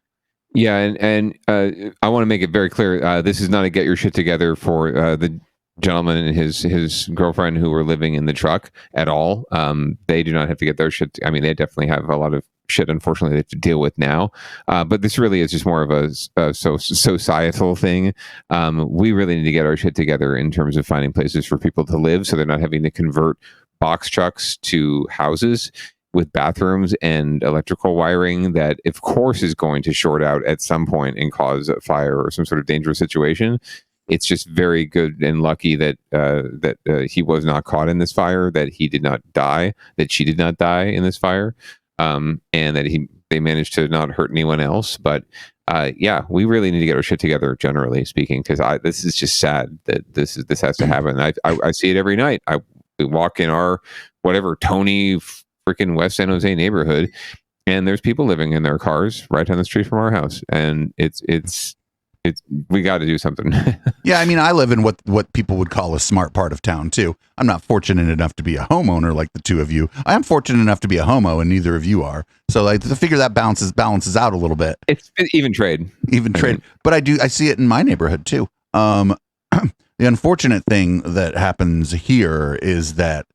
Yeah, and I want to make it very clear. This is not a get your shit together for the gentleman and his girlfriend who were living in the truck at all. They do not have to get their shit. I mean, they definitely have a lot of shit, unfortunately, they have to deal with now. But this really is just more of a societal thing. We really need to get our shit together in terms of finding places for people to live, so they're not having to convert box trucks to houses with bathrooms and electrical wiring that, of course, is going to short out at some point and cause a fire or some sort of dangerous situation. It's just very good and lucky that he was not caught in this fire, that he did not die, that she did not die in this fire, and that they managed to not hurt anyone else. But yeah, we really need to get our shit together, generally speaking, because this is just sad that this has to happen. I see it every night. We walk in our whatever Tony freaking West San Jose neighborhood, and there's people living in their cars right down the street from our house, and it's we got to do something. Yeah, I mean, I live in what people would call a smart part of town too. I'm not fortunate enough to be a homeowner like the two of you. I am fortunate enough to be a homo, and neither of you are. So like to figure that balances out a little bit. It's even trade. But I see it in my neighborhood too. The unfortunate thing that happens here is that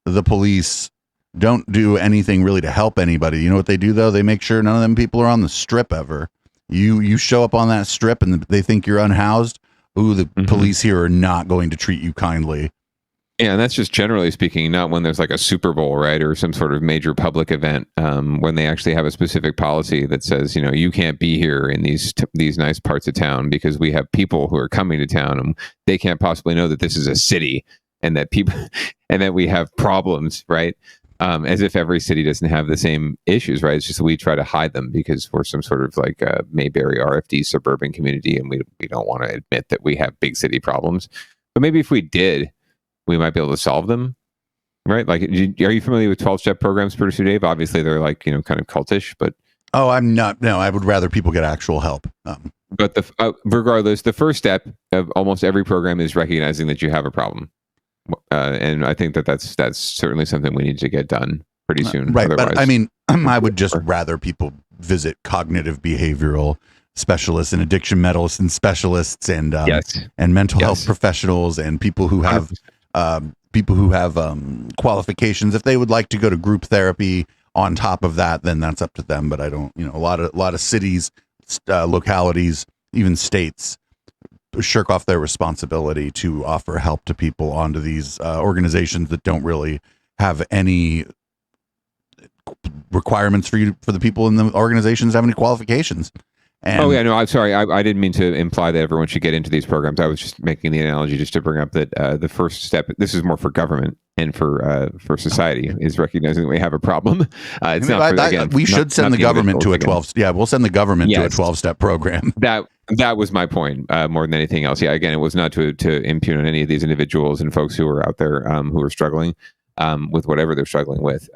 the police don't do anything really to help anybody. You know what they do though? They make sure none of them people are on the strip ever. You show up on that strip and they think you're unhoused. Ooh, the police here are not going to treat you kindly. Yeah, and that's just generally speaking, not when there's like a Super Bowl, right, or some sort of major public event. When they actually have a specific policy that says, you can't be here in these nice parts of town because we have people who are coming to town and they can't possibly know that this is a city and that people and that we have problems, right? As if every city doesn't have the same issues, right? It's just we try to hide them because we're some sort of like a Mayberry RFD suburban community, and we don't want to admit that we have big city problems. But maybe if we did, we might be able to solve them, right? Like, are you familiar with 12-step programs, Producer Dave? Obviously, they're like, kind of cultish, but... Oh, I'm not. No, I would rather people get actual help. But regardless, the first step of almost every program is recognizing that you have a problem. And I think that's certainly something we need to get done pretty soon. Right, but I mean, I would just rather people visit cognitive behavioral specialists and addiction medicine specialists and mental health professionals and people who have qualifications. If they would like to go to group therapy on top of that, then that's up to them. But I don't, a lot of cities, localities, even states shirk off their responsibility to offer help to people onto these organizations that don't really have any requirements for the people in the organizations have any qualifications. And I'm sorry. I didn't mean to imply that everyone should get into these programs. I was just making the analogy just to bring up that the first step, this is more for government and for society, is recognizing that we have a problem. We should send the government to a 12. Yeah, we'll send the government to a 12-step program. That was my point more than anything else. Yeah, again, it was not to impugn on any of these individuals and folks who are out there who are struggling with whatever they're struggling with.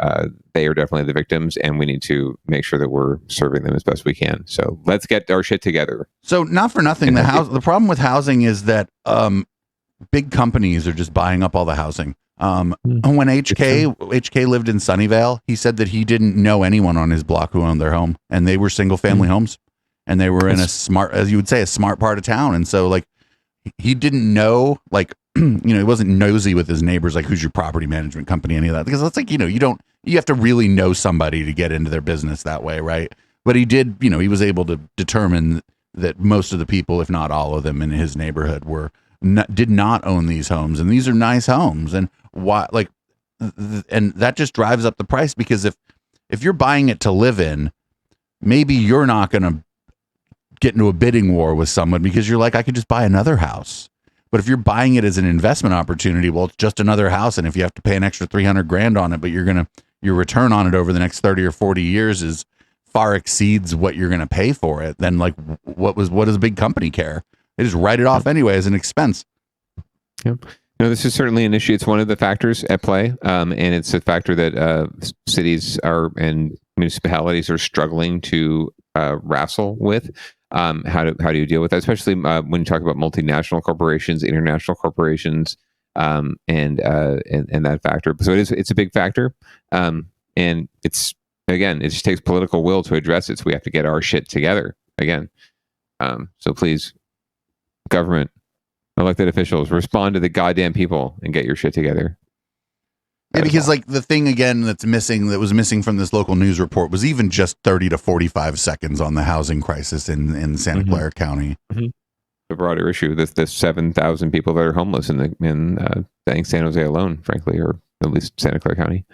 They are definitely the victims, and we need to make sure that we're serving them as best we can. So let's get our shit together. So not for nothing, the problem with housing is that big companies are just buying up all the housing. When HK lived in Sunnyvale, he said that he didn't know anyone on his block who owned their home, and they were single family homes, and they were in a smart, as you would say, a smart part of town. And so like he didn't know, like, he wasn't nosy with his neighbors, like, who's your property management company, any of that, because it's like, you have to really know somebody to get into their business that way. Right. But he did, he was able to determine that most of the people, if not all of them in his neighborhood, did not own these homes, and these are nice homes. And why, and that just drives up the price, because if you're buying it to live in, maybe you're not going to get into a bidding war with someone because you're like, I could just buy another house. But if you're buying it as an investment opportunity, well, it's just another house, and if you have to pay an extra $300,000 on it, but your return on it over the next 30 or 40 years is far exceeds what you're going to pay for it, then what does a big company care? They just write it off anyway as an expense. Yep. No, this is certainly an issue. It's one of the factors at play, and it's a factor that cities and municipalities are struggling to wrestle with. How do you deal with that, especially when you talk about multinational corporations, international corporations, and that factor. So it's a big factor, and it's, again, it just takes political will to address it. So we have to get our shit together again. So please, government, elected officials, respond to the goddamn people and get your shit together. Yeah, because the thing again that was missing from this local news report was even just 30 to 45 seconds on the housing crisis in Santa Clara County. Mm-hmm. The broader issue, the 7,000 people that are homeless in San Jose alone, frankly, or at least Santa Clara County.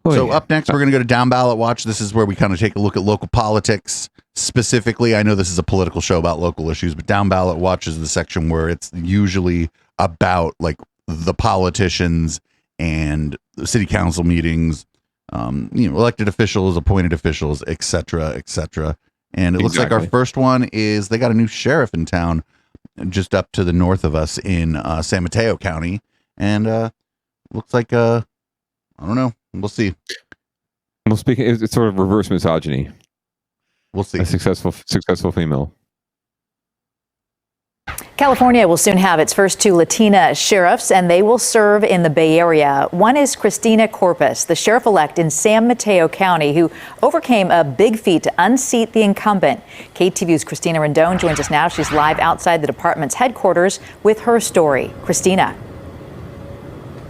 Up next, we're going to go to Down Ballot Watch. This is where we kind of take a look at local politics. Specifically, I know this is a political show about local issues, but Down Ballot Watch is the section where it's usually about the politicians and the city council meetings, elected officials, appointed officials, et cetera, et cetera. And it looks like our first one is they got a new sheriff in town just up to the north of us in San Mateo County. And looks like, I don't know. We'll see. Well, speaking, it's sort of reverse misogyny. We'll see. A successful female. California will soon have its first 2 Latina sheriffs, and they will serve in the Bay Area. One is Cristina Corpus, the sheriff-elect in San Mateo County, who overcame a big feat to unseat the incumbent. KTVU's Christina Rendon joins us now. She's live outside the department's headquarters with her story. Christina.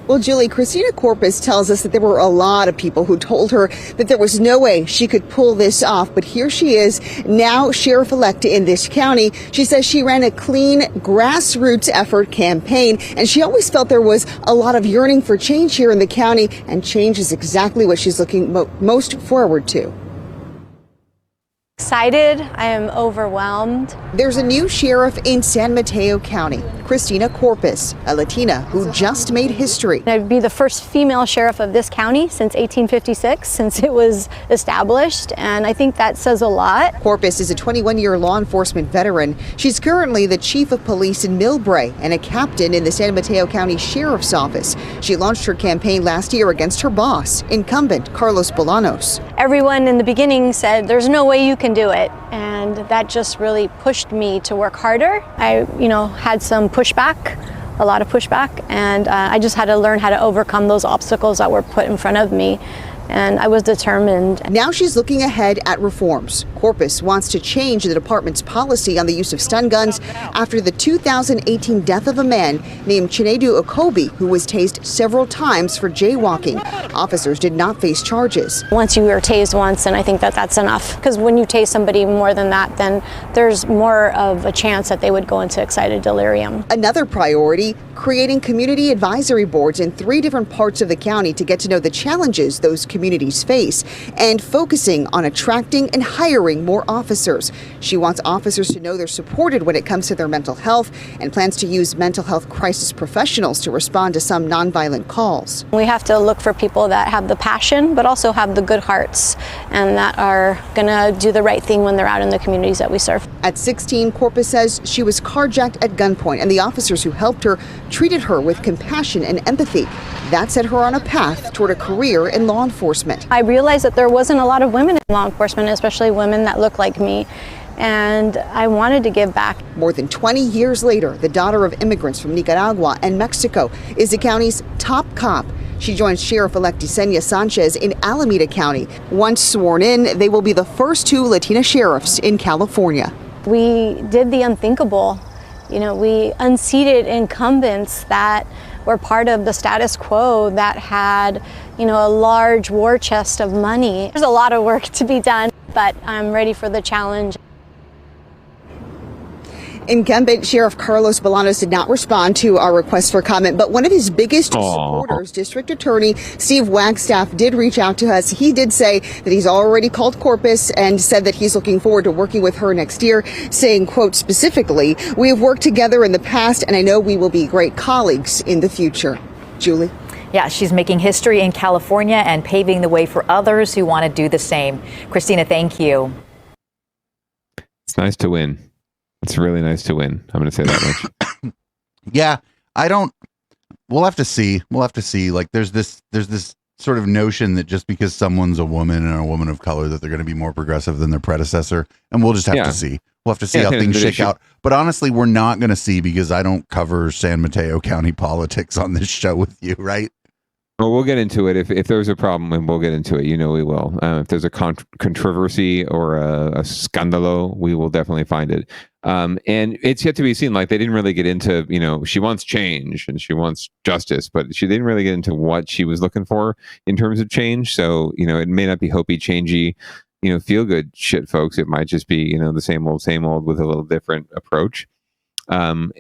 Well, Julie, Cristina Corpus tells us that there were a lot of people who told her that there was no way she could pull this off. But here she is, now sheriff-elect in this county. She says she ran a clean, grassroots effort campaign, and she always felt there was a lot of yearning for change here in the county, and change is exactly what she's looking most forward to. Excited. I am overwhelmed. There's a new sheriff in San Mateo County, Cristina Corpus, a Latina who just made history. I'd be the first female sheriff of this county since 1856, since it was established, and I think that says a lot. Corpus is a 21-year law enforcement veteran. She's currently the chief of police in Millbrae and a captain in the San Mateo County Sheriff's Office. She launched her campaign last year against her boss, incumbent Carlos Bolanos. Everyone in the beginning said, there's no way you can do it, and that just really pushed me to work harder. I, had some pushback, a lot of pushback, and I just had to learn how to overcome those obstacles that were put in front of me. And I was determined. Now she's looking ahead at reforms. Corpus wants to change the department's policy on the use of stun guns after the 2018 death of a man named Chinedu Okobi, who was tased several times for jaywalking. Officers did not face charges. Once you were tased once, and I think that's enough. Because when you tase somebody more than that, then there's more of a chance that they would go into excited delirium. Another priority, creating community advisory boards in 3 different parts of the county to get to know the challenges those communities face, and focusing on attracting and hiring more officers. She wants officers to know they're supported when it comes to their mental health, and plans to use mental health crisis professionals to respond to some nonviolent calls. We have to look for people that have the passion, but also have the good hearts, and that are going to do the right thing when they're out in the communities that we serve. At 16, Corpus says she was carjacked at gunpoint, and the officers who helped her treated her with compassion and empathy. That set her on a path toward a career in law enforcement. I realized that there wasn't a lot of women in law enforcement, especially women that look like me, and I wanted to give back. More than 20 years later, the daughter of immigrants from Nicaragua and Mexico is the county's top cop. She joins Sheriff-elect Yesenia Sanchez in Alameda County. Once sworn in, they will be the first 2 Latina sheriffs in California. We did the unthinkable. We unseated incumbents that were part of the status quo that had, a large war chest of money. There's a lot of work to be done, but I'm ready for the challenge. Incumbent Sheriff Carlos Bolanos did not respond to our request for comment, but one of his biggest supporters, District Attorney Steve Wagstaff, did reach out to us. He did say that he's already called Corpus and said that he's looking forward to working with her next year, saying, quote, specifically, "We have worked together in the past, and I know we will be great colleagues in the future." Julie? Yeah, she's making history in California and paving the way for others who want to do the same. Christina, thank you. It's nice to win. It's really nice to win. I'm going to say that much. Yeah, we'll have to see. Like there's this sort of notion that just because someone's a woman and a woman of color that they're going to be more progressive than their predecessor. And we'll just have to see. We'll have to see how things shake out. But honestly, we're not going to see because I don't cover San Mateo County politics on this show with you, right? Well, we'll get into it. If there's a problem, and we'll get into it, we will. If there's a controversy or a scandalo, we will definitely find it. And it's yet to be seen. Like, they didn't really get into, she wants change and she wants justice, but she didn't really get into what she was looking for in terms of change. So, it may not be hopey, changey, feel good shit, folks. It might just be, the same old with a little different approach. And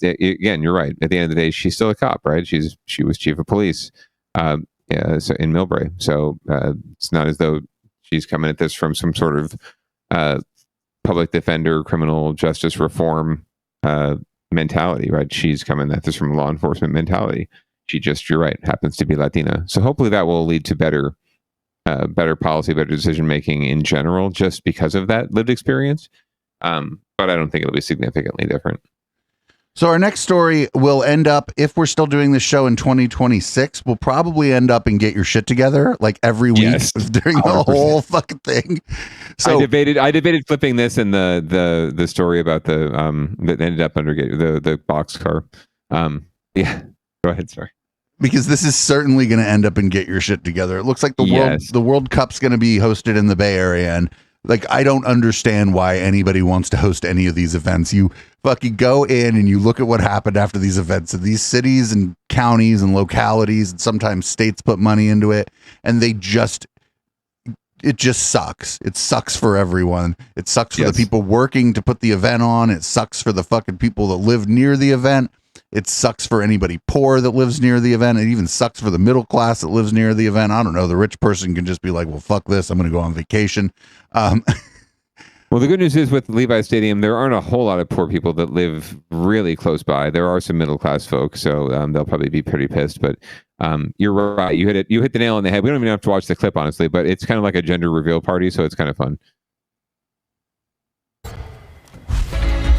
again, you're right. At the end of the day, she's still a cop, right? She was chief of police. So in Millbrae. So it's not as though she's coming at this from some sort of public defender, criminal justice reform mentality, right? She's coming at this from law enforcement mentality. She just, you're right, happens to be Latina. So hopefully that will lead to better policy, better decision making in general, just because of that lived experience. But I don't think it'll be significantly different. So our next story will end up, if we're still doing this show in 2026, we'll probably end up in Get Your Shit Together like every week during 100%. The whole fucking thing. So I debated flipping this and the story about the that ended up under the boxcar. Yeah, go ahead. Sorry. Because this is certainly going to end up in Get Your Shit Together. It looks like the World Cup's going to be hosted in the Bay Area, and like, I don't understand why anybody wants to host any of these events. You fucking go in and you look at what happened after these events, and these cities and counties and localities, and sometimes states put money into it, and it just sucks. It sucks for everyone. It sucks for the people working to put the event on. It sucks for the fucking people that live near the event. It sucks for anybody poor that lives near the event. It even sucks for the middle class that lives near the event. I don't know. The rich person can just be like, well, fuck this. I'm going to go on vacation. Well, the good news is with Levi Stadium, there aren't a whole lot of poor people that live really close by. There are some middle class folks, so they'll probably be pretty pissed. But you're right. You hit the nail on the head. We don't even have to watch the clip, honestly, but it's kind of like a gender reveal party, so it's kind of fun.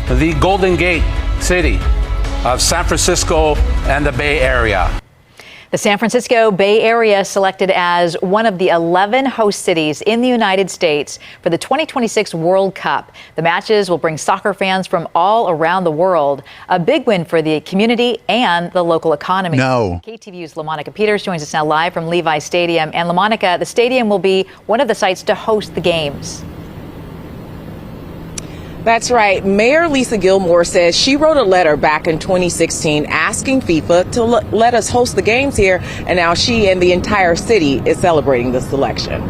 The Golden Gate City of San Francisco and the Bay Area. The San Francisco Bay Area selected as one of the 11 host cities in the United States for the 2026 World Cup. The matches will bring soccer fans from all around the world. A big win for the community and the local economy. KTVU's LaMonica Peters joins us now live from Levi Stadium. And LaMonica, the stadium will be one of the sites to host the games. That's right. Mayor Lisa Gilmore says she wrote a letter back in 2016 asking FIFA to let us host the games here, and now she and the entire city is celebrating the selection.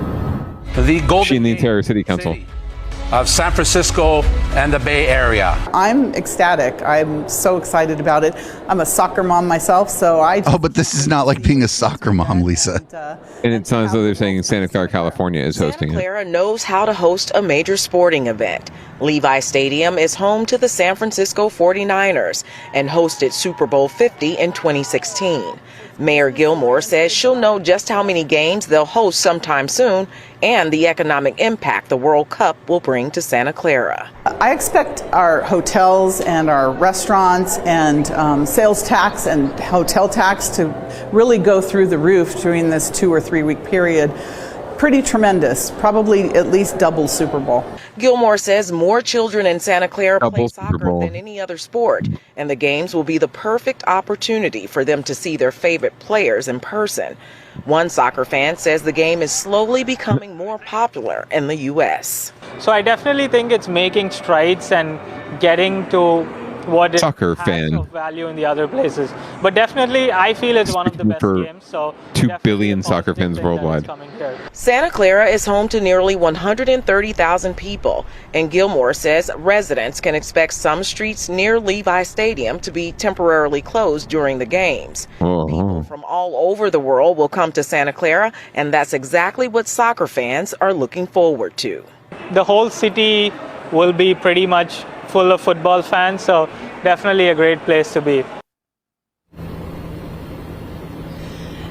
She and the entire city council of San Francisco and the Bay Area. I'm ecstatic. I'm so excited about it. I'm a soccer mom myself, so but this is not like being a soccer mom, Lisa. And it sounds as though they're saying Santa Clara, California is hosting Santa Clara knows how to host a major sporting event. Levi Stadium is home to the San Francisco 49ers and hosted Super Bowl 50 in 2016. Mayor Gilmore says she'll know just how many games they'll host sometime soon and the economic impact the World Cup will bring to Santa Clara. I expect our hotels and our restaurants and sales tax and hotel tax to really go through the roof during this 2 or 3 week period. Pretty tremendous, probably at least double Super Bowl. Gilmore says more children in Santa Clara play soccer than any other sport, and the games will be the perfect opportunity for them to see their favorite players in person. One soccer fan says the game is slowly becoming more popular in the U.S. So I definitely think it's making strides and getting to what it Soccer has fan. of value in the other places. But definitely, I feel it's one of the best For games. So 2 billion soccer fans worldwide. Santa Clara is home to nearly 130,000 people, and Gilmore says residents can expect some streets near Levi Stadium to be temporarily closed during the games. People from all over the world will come to Santa Clara, and that's exactly what soccer fans are looking forward to. The whole city will be pretty much full of football fans, so definitely a great place to be.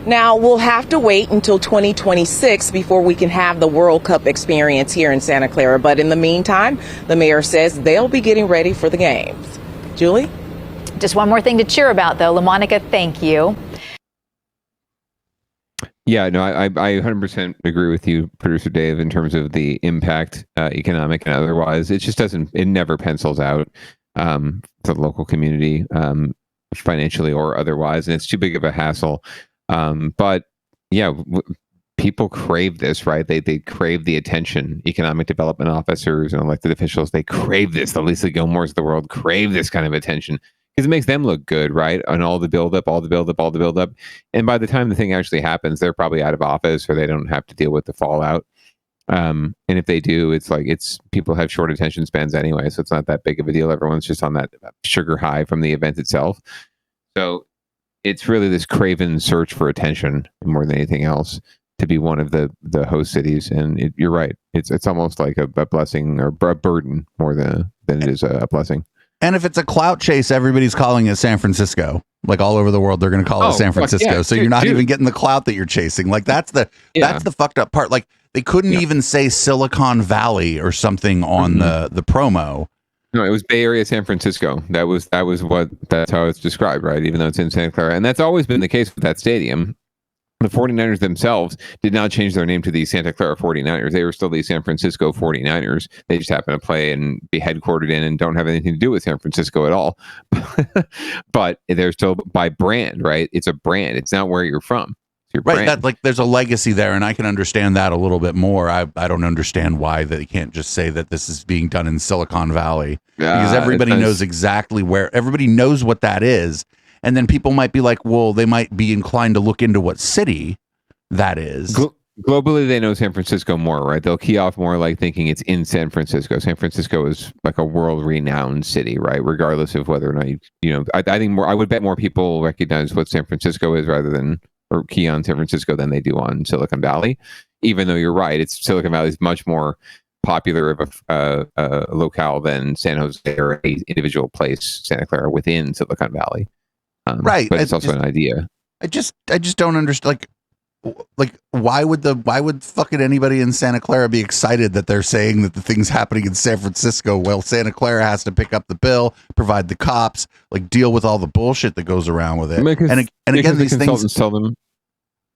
Now, we'll have to wait until 2026 before we can have the World Cup experience here in Santa Clara. But in the meantime, the mayor says they'll be getting ready for the games. Julie? Just one more thing to cheer about, though. LaMonica, thank you. Yeah, no, I 100% agree with you, Producer Dave, in terms of the impact, economic and otherwise. It just it never pencils out for the local community, financially or otherwise, and it's too big of a hassle. But yeah, people crave this, right? They crave the attention. Economic development officers and elected officials, they crave this. The Lisa Gilmores of the world crave this kind of attention. Because it makes them look good, right? And all the buildup. And by the time the thing actually happens, they're probably out of office or they don't have to deal with the fallout. And if they do, it's people have short attention spans anyway, so it's not that big of a deal. Everyone's just on that sugar high from the event itself. So it's really this craven search for attention more than anything else to be one of the host cities. And you're right. It's almost like a blessing or a burden more than it is a blessing. And if it's a clout chase, everybody's calling it San Francisco. Like all over the world, they're going to call it San Francisco. Yeah, so you're not even getting the clout that you're chasing. Like that's the fucked up part. Like they couldn't even say Silicon Valley or something on the promo. No, it was Bay Area San Francisco. That's how it's described, right? Even though it's in Santa Clara. And that's always been the case with that stadium. The 49ers themselves did not change their name to the Santa Clara 49ers. They were still the San Francisco 49ers. They just happen to play and be headquartered in and don't have anything to do with San Francisco at all. But they're still by brand, right? It's a brand. It's not where you're from. It's your brand. That there's a legacy there, and I can understand that a little bit more. I don't understand why they can't just say that this is being done in Silicon Valley, because everybody knows exactly where. Everybody knows what that is. And then people might be like, well, they might be inclined to look into what city that is. Globally, they know San Francisco more, right? They'll key off more like thinking it's in San Francisco. San Francisco is like a world-renowned city, right? Regardless of whether or not I think I would bet more people recognize what San Francisco is or key on San Francisco than they do on Silicon Valley. Even though you're right, Silicon Valley is much more popular of a locale than San Jose or a individual place, Santa Clara, within Silicon Valley. Right, but it's also an idea. I just don't understand. Like why would fucking anybody in Santa Clara be excited that they're saying that the thing's happening in San Francisco? Well, Santa Clara has to pick up the bill, provide the cops, like deal with all the bullshit that goes around with it. And again, these things tell them.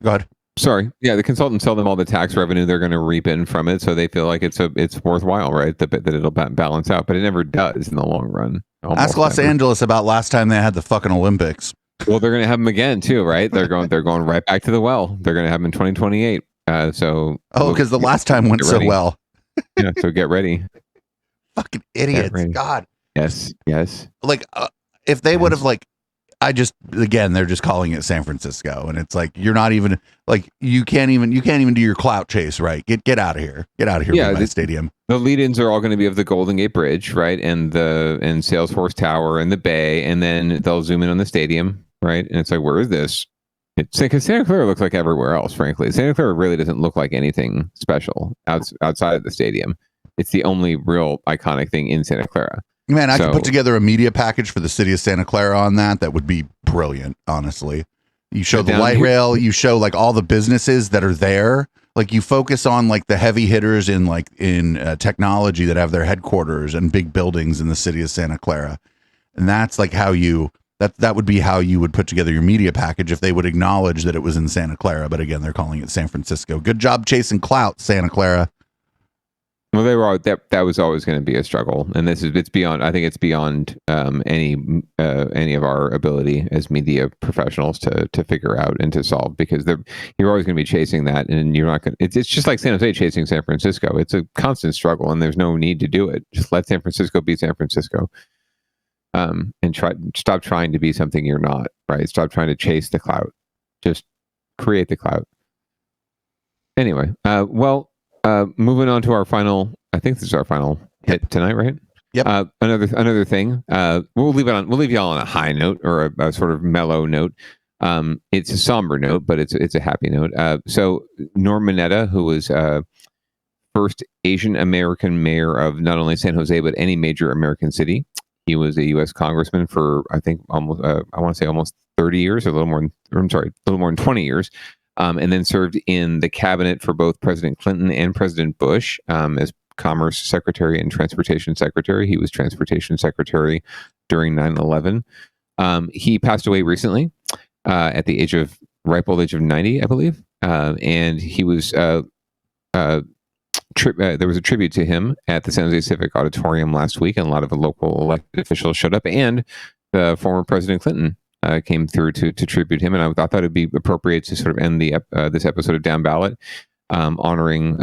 Go ahead. Sorry. Yeah, the consultants tell them all the tax revenue they're going to reap in from it, so they feel like it's worthwhile, right? That it'll balance out, but it never does in the long run. Ask Los Angeles about last time they had the fucking Olympics. Well, they're going to have them again too, right? They're going right back to the well. They're going to have them in 2028. Because the last time went so well. Yeah, so get ready. Fucking idiots! God. Yes. Like if they would have they're just calling it San Francisco, and it's like you're not even like you can't even do your clout chase, right? Get out of here. Get out of here. Yeah, the stadium. The lead-ins are all going to be of the Golden Gate Bridge, right, and Salesforce Tower and the Bay, and then they'll zoom in on the stadium, right? And it's like, where is this? It's because Santa Clara looks like everywhere else. Frankly, Santa Clara really doesn't look like anything special outside of the stadium. It's the only real iconic thing in Santa Clara. Man, I could put together a media package for the city of Santa Clara on that. That would be brilliant, honestly. You show the light rail, you show like all the businesses that are there. Like you focus on like the heavy hitters in technology that have their headquarters and big buildings in the city of Santa Clara. And that's like how that would be how you would put together your media package if they would acknowledge that it was in Santa Clara. But again, they're calling it San Francisco. Good job chasing clout, Santa Clara. Well, they were that was always going to be a struggle, and it's beyond. I think it's beyond any of our ability as media professionals to figure out and to solve, because you're always going to be chasing that, and you're not going. It's just like San Jose chasing San Francisco. It's a constant struggle, and there's no need to do it. Just let San Francisco be San Francisco. and stop trying to be something you're not. Right? Stop trying to chase the clout. Just create the clout. Anyway, moving on to our final. I think this is our final hit tonight, right? Yep. Another thing. We'll leave y'all on a high note or a sort of mellow note. It's a somber note, but it's a happy note. So Norm Mineta, who was first Asian American mayor of not only San Jose but any major American city. He was a U.S. congressman for I think almost 30 years, or a little more than 20 years, and then served in the cabinet for both President Clinton and President Bush as Commerce Secretary and Transportation Secretary. He was Transportation Secretary during 9/11. He passed away recently at the ripe old age of 90, I believe, and he was. There was a tribute to him at the San Jose Civic Auditorium last week, and a lot of the local elected officials showed up, and the former President Clinton came through to tribute him. And I thought it'd be appropriate to sort of end this episode of Down Ballot honoring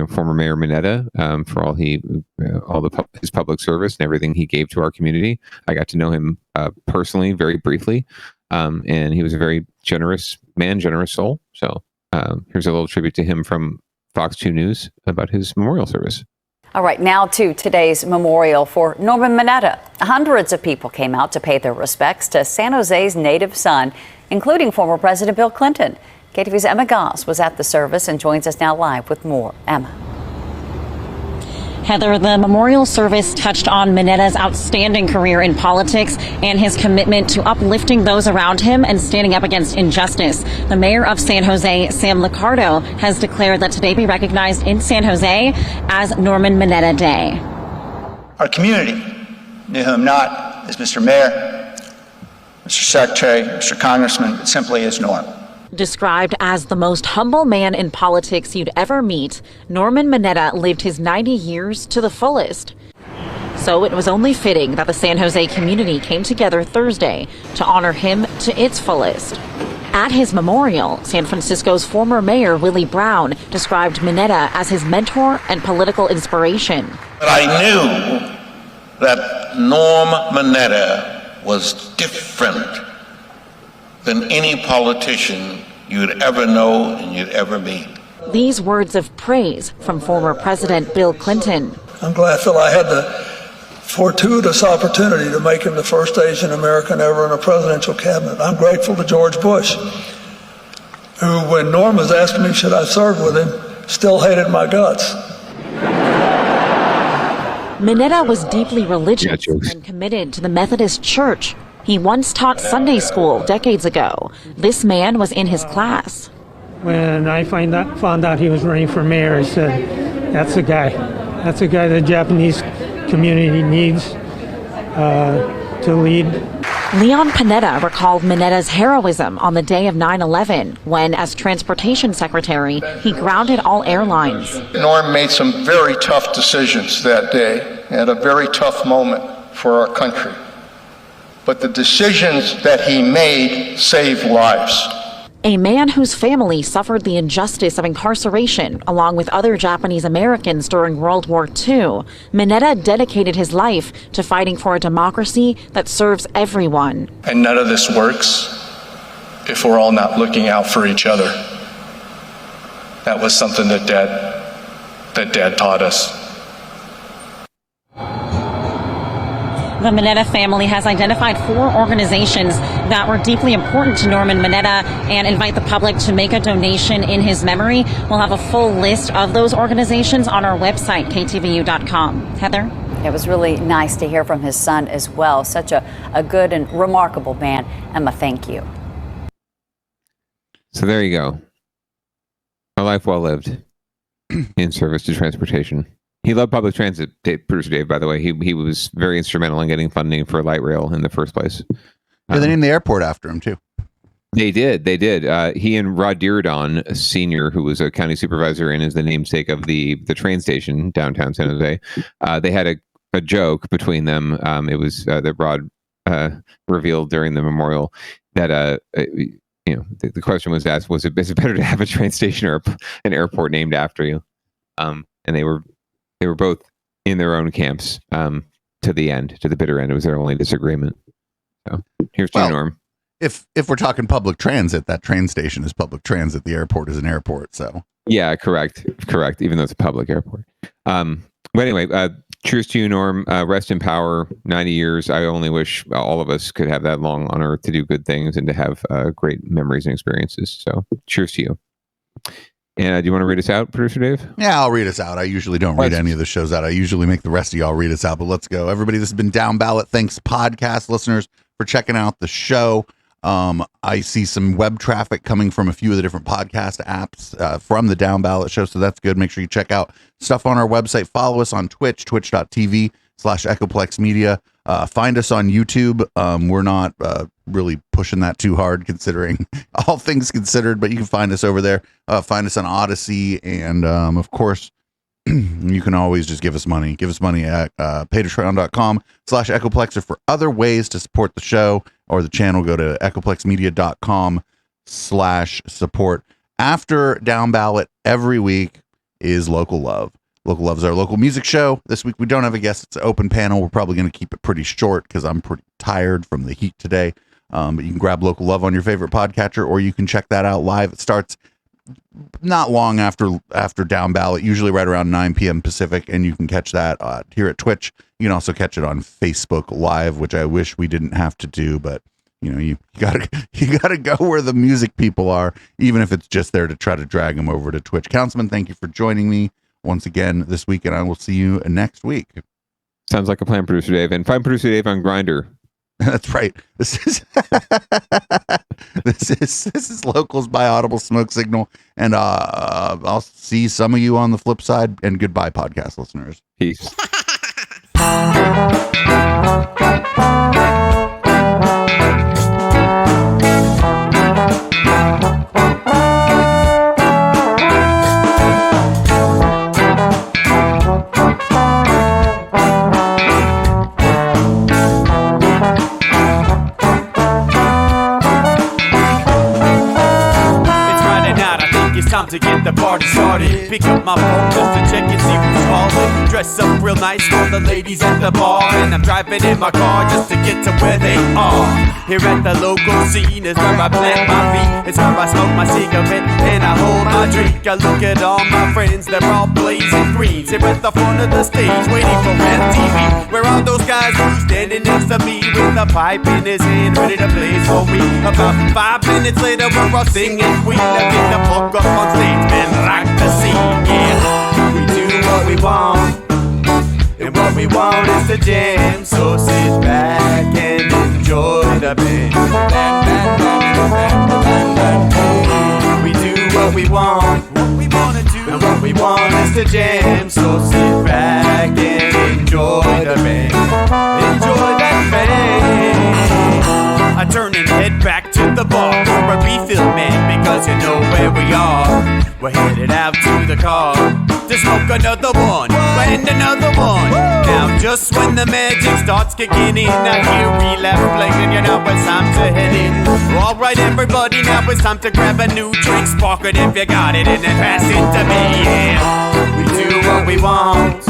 former Mayor Mineta for his public service and everything he gave to our community. I got to know him personally very briefly, and he was a very generous man, generous soul. So here's a little tribute to him from Fox 2 News about his memorial service. All right, now to today's memorial for Norman Mineta. Hundreds of people came out to pay their respects to San Jose's native son, including former President Bill Clinton. KTV's Emma Goss was at the service and joins us now live with more. Emma. Heather, the memorial service touched on Mineta's outstanding career in politics and his commitment to uplifting those around him and standing up against injustice. The mayor of San Jose, Sam Liccardo, has declared that today be recognized in San Jose as Norman Mineta Day. Our community knew him not as Mr. Mayor, Mr. Secretary, Mr. Congressman, but simply as Norm. Described as the most humble man in politics you'd ever meet, Norman Mineta lived his 90 years to the fullest. So it was only fitting that the San Jose community came together Thursday to honor him to its fullest. At his memorial, San Francisco's former mayor Willie Brown described Mineta as his mentor and political inspiration. But I knew that Norm Mineta was different than any politician you'd ever know and you'd ever meet. These words of praise from former President Bill Clinton. I'm glad that I had the fortuitous opportunity to make him the first Asian American ever in a presidential cabinet. I'm grateful to George Bush, who, when Norm was asking me should I serve with him, still hated my guts. Mineta was deeply religious and committed to the Methodist Church. He once taught Sunday school decades ago. This man was in his class. When I found out he was running for mayor, I said, that's a guy. That's a guy the Japanese community needs to lead. Leon Panetta recalled Mineta's heroism on the day of 9/11 when, as transportation secretary, he grounded all airlines. Norm made some very tough decisions that day at a very tough moment for our country. But the decisions that he made saved lives. A man whose family suffered the injustice of incarceration along with other Japanese Americans during World War II, Mineta dedicated his life to fighting for a democracy that serves everyone. And none of this works if we're all not looking out for each other. That was something that Dad taught us. The Mineta family has identified 4 organizations that were deeply important to Norman Mineta and invite the public to make a donation in his memory. We'll have a full list of those organizations on our website, ktvu.com. Heather? It was really nice to hear from his son as well. Such a good and remarkable man. Emma, thank you. So there you go. A life well lived in service to transportation. He loved public transit, Producer Dave, by the way. He was very instrumental in getting funding for light rail in the first place. Yeah, they named the airport after him, too. They did. He and Rod Diridon, Sr., who was a county supervisor and is the namesake of the train station downtown San Jose, they had a joke between them. It was that Rod revealed during the memorial that the question was asked, is it better to have a train station or an airport named after you? And they were both in their own camps. to the end, to the bitter end. It was their only disagreement. So here's to you, Norm. If we're talking public transit, that train station is public transit. The airport is an airport. So yeah, correct. Even though it's a public airport. But anyway, cheers to you, Norm. Rest in power. 90 years. I only wish all of us could have that long on Earth to do good things and to have great memories and experiences. So cheers to you. And do you want to read us out, Producer Dave? Yeah, I'll read us out. I usually don't read any of the shows out. I usually make the rest of y'all read us out. But let's go, everybody. This has been Down Ballot. Thanks, podcast listeners, for checking out the show. I see some web traffic coming from a few of the different podcast apps from the Down Ballot show, so that's good. Make sure you check out stuff on our website. Follow us on Twitch, twitch.tv/Echoplex Media. Find us on YouTube. We're not really pushing that too hard, considering all things considered, but you can find us over there. Find us on Odyssey, and of course, you can always just give us money. Give us money at patreon.com/Echoplex, or for other ways to support the show or the channel, go to echoplexmedia.com/support. After Down Ballot every week is Local Love. Local Love is our local music show. This week we don't have a guest. It's an open panel. We're probably going to keep it pretty short because I'm pretty tired from the heat today. But you can grab Local Love on your favorite podcatcher, or you can check that out live. It starts not long after Down Ballot, usually right around 9 p.m. Pacific, and you can catch that here at Twitch. You can also catch it on Facebook Live, which I wish we didn't have to do, but you gotta go where the music people are, even if it's just there to try to drag them over to Twitch. Councilman, thank you for joining me once again this week, and I will see you next week. Sounds like a plan, Producer Dave. And find Producer Dave on Grindr. That's right. This is Locals by Audible Smoke Signal, and I'll see some of you on the flip side. And goodbye, podcast listeners. Peace. Time to get the party started. Pick up my phone just to check and see who's calling. Dress up real nice for the ladies at the bar, and I'm driving in my car just to get to where they are. Here at the local scene is where I plant my feet. It's where I smoke my cigarette and I hold my drink. I look at all my friends, they're all blazing green. Here at the front of the stage waiting for MTV. Where are those guys who's standing next to me with a pipe in his hand ready to blaze for me? About 5 minutes later we're all singing Queen. I get the fuck up on stage, man, rock the scene, yeah. We do what we want, and what we want is to jam. So sit back and enjoy the band. We do what we want, and what we want is to jam. So sit back and enjoy the band. Enjoy that band. I turn and head back to the bar for a refill, man, because you know where we are. We're headed out to the car to smoke another one and another one. Now just when the magic starts kicking in, I hear relapse playing, you know it's time to head in. Alright everybody, now it's time to grab a new drink. Spark it if you got it and then pass it to me, yeah. We do what we want,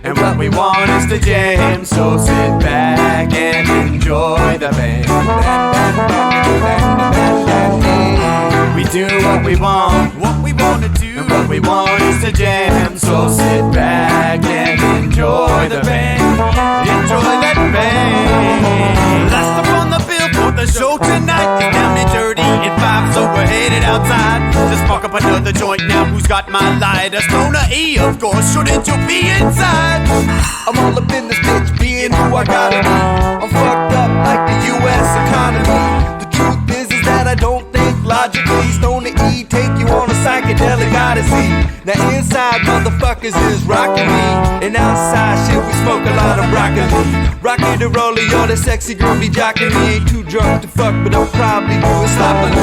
and what we want is to jam. So sit back and enjoy the band. We do what we want to do, and what we want is to jam. So sit back and enjoy the band. Enjoy that band. Last up on the bill for the show tonight is Down and Dirty at 5, so we're headed outside to spark up another joint. Now who's got my lighter? Stoner E, of course, shouldn't you be inside? I'm all up in this bitch, being who I gotta be. I'm fucked up like the U.S. economy. The truth is that I don't think logically. Stoner E take you on a psychedelic odyssey. Now inside motherfuckers is rockin' me, and outside shit we smoke a lot of broccoli. Rockin' the roller, yo, that sexy girl be jockin' me. Ain't too drunk to fuck, but I'll probably do it sloppily.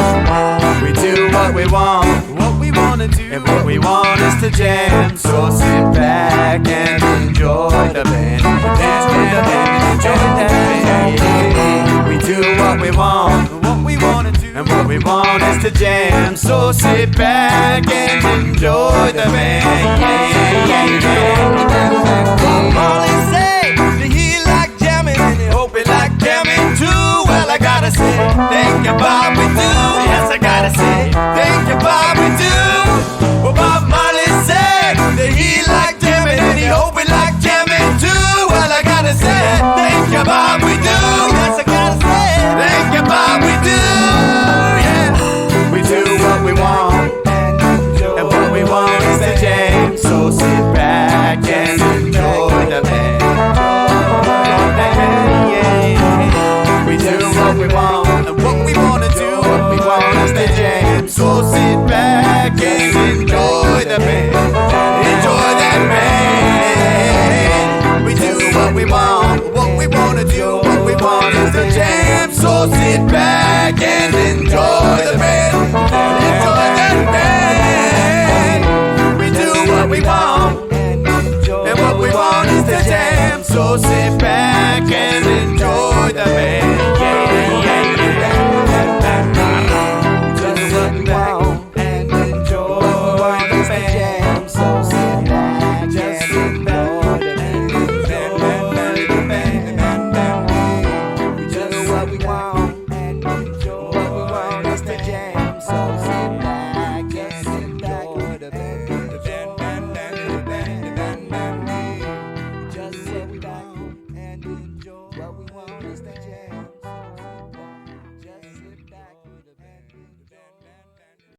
We do what we want to do, and what we want is to jam. So sit back and enjoy the band. Enjoy the band, enjoy the band. We do what we want to do, and what we want is to jam. So sit back and enjoy the